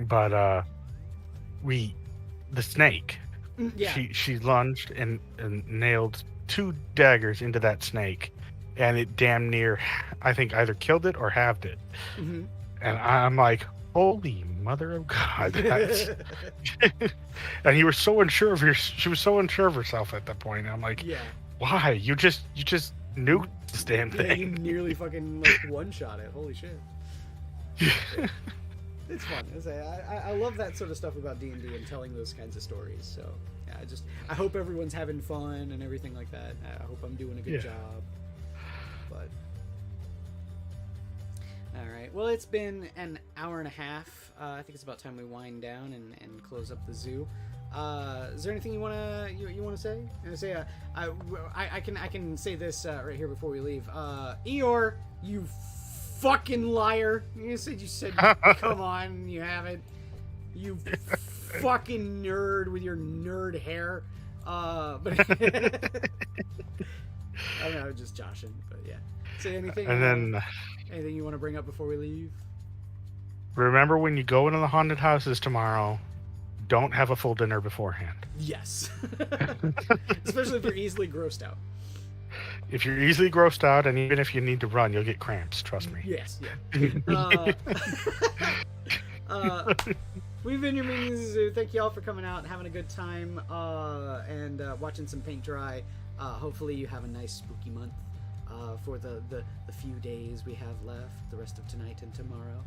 but the snake. Yeah. She lunged and nailed 2 daggers into that snake, and it damn near, I think, either killed it or halved it. Mm-hmm. And I'm like, holy mother of God! That's... and you were so unsure of she was so unsure of herself at that point. And I'm like, Yeah. why? You just nuked this damn Yeah, you thing. nearly fucking like one-shot it. Holy shit. It's fun. I love that sort of stuff about D&D and telling those kinds of stories. So yeah, I hope everyone's having fun and everything like that. I hope I'm doing a good job. But all right. Well, it's been an hour and a half. I think it's about time we wind down and close up the zoo. Is there anything you wanna say? I can say this right here before we leave. Eeyore, you fucking liar! You said come on, you haven't. You fucking nerd with your nerd hair. But I don't know, I was just joshing. But yeah, say anything. And then anything you want to bring up before we leave? remember, when you go into the haunted houses tomorrow, don't have a full dinner beforehand. Yes. Especially if you're easily grossed out. If you're easily grossed out, and even if you need to run, you'll get cramps. Trust me. Yes. We've been your Minions of the Zoo. Thank you all for coming out and having a good time and watching some paint dry. Hopefully you have a nice spooky month for the few days we have left, the rest of tonight and tomorrow.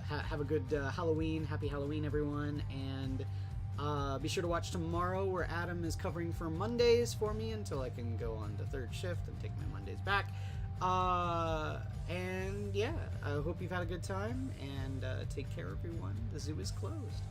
Have a good Halloween. Happy Halloween, everyone. And be sure to watch tomorrow, where Adam is covering for Mondays for me until I can go on to third shift and take my Mondays back. And yeah, I hope you've had a good time, and take care, everyone. The zoo is closed.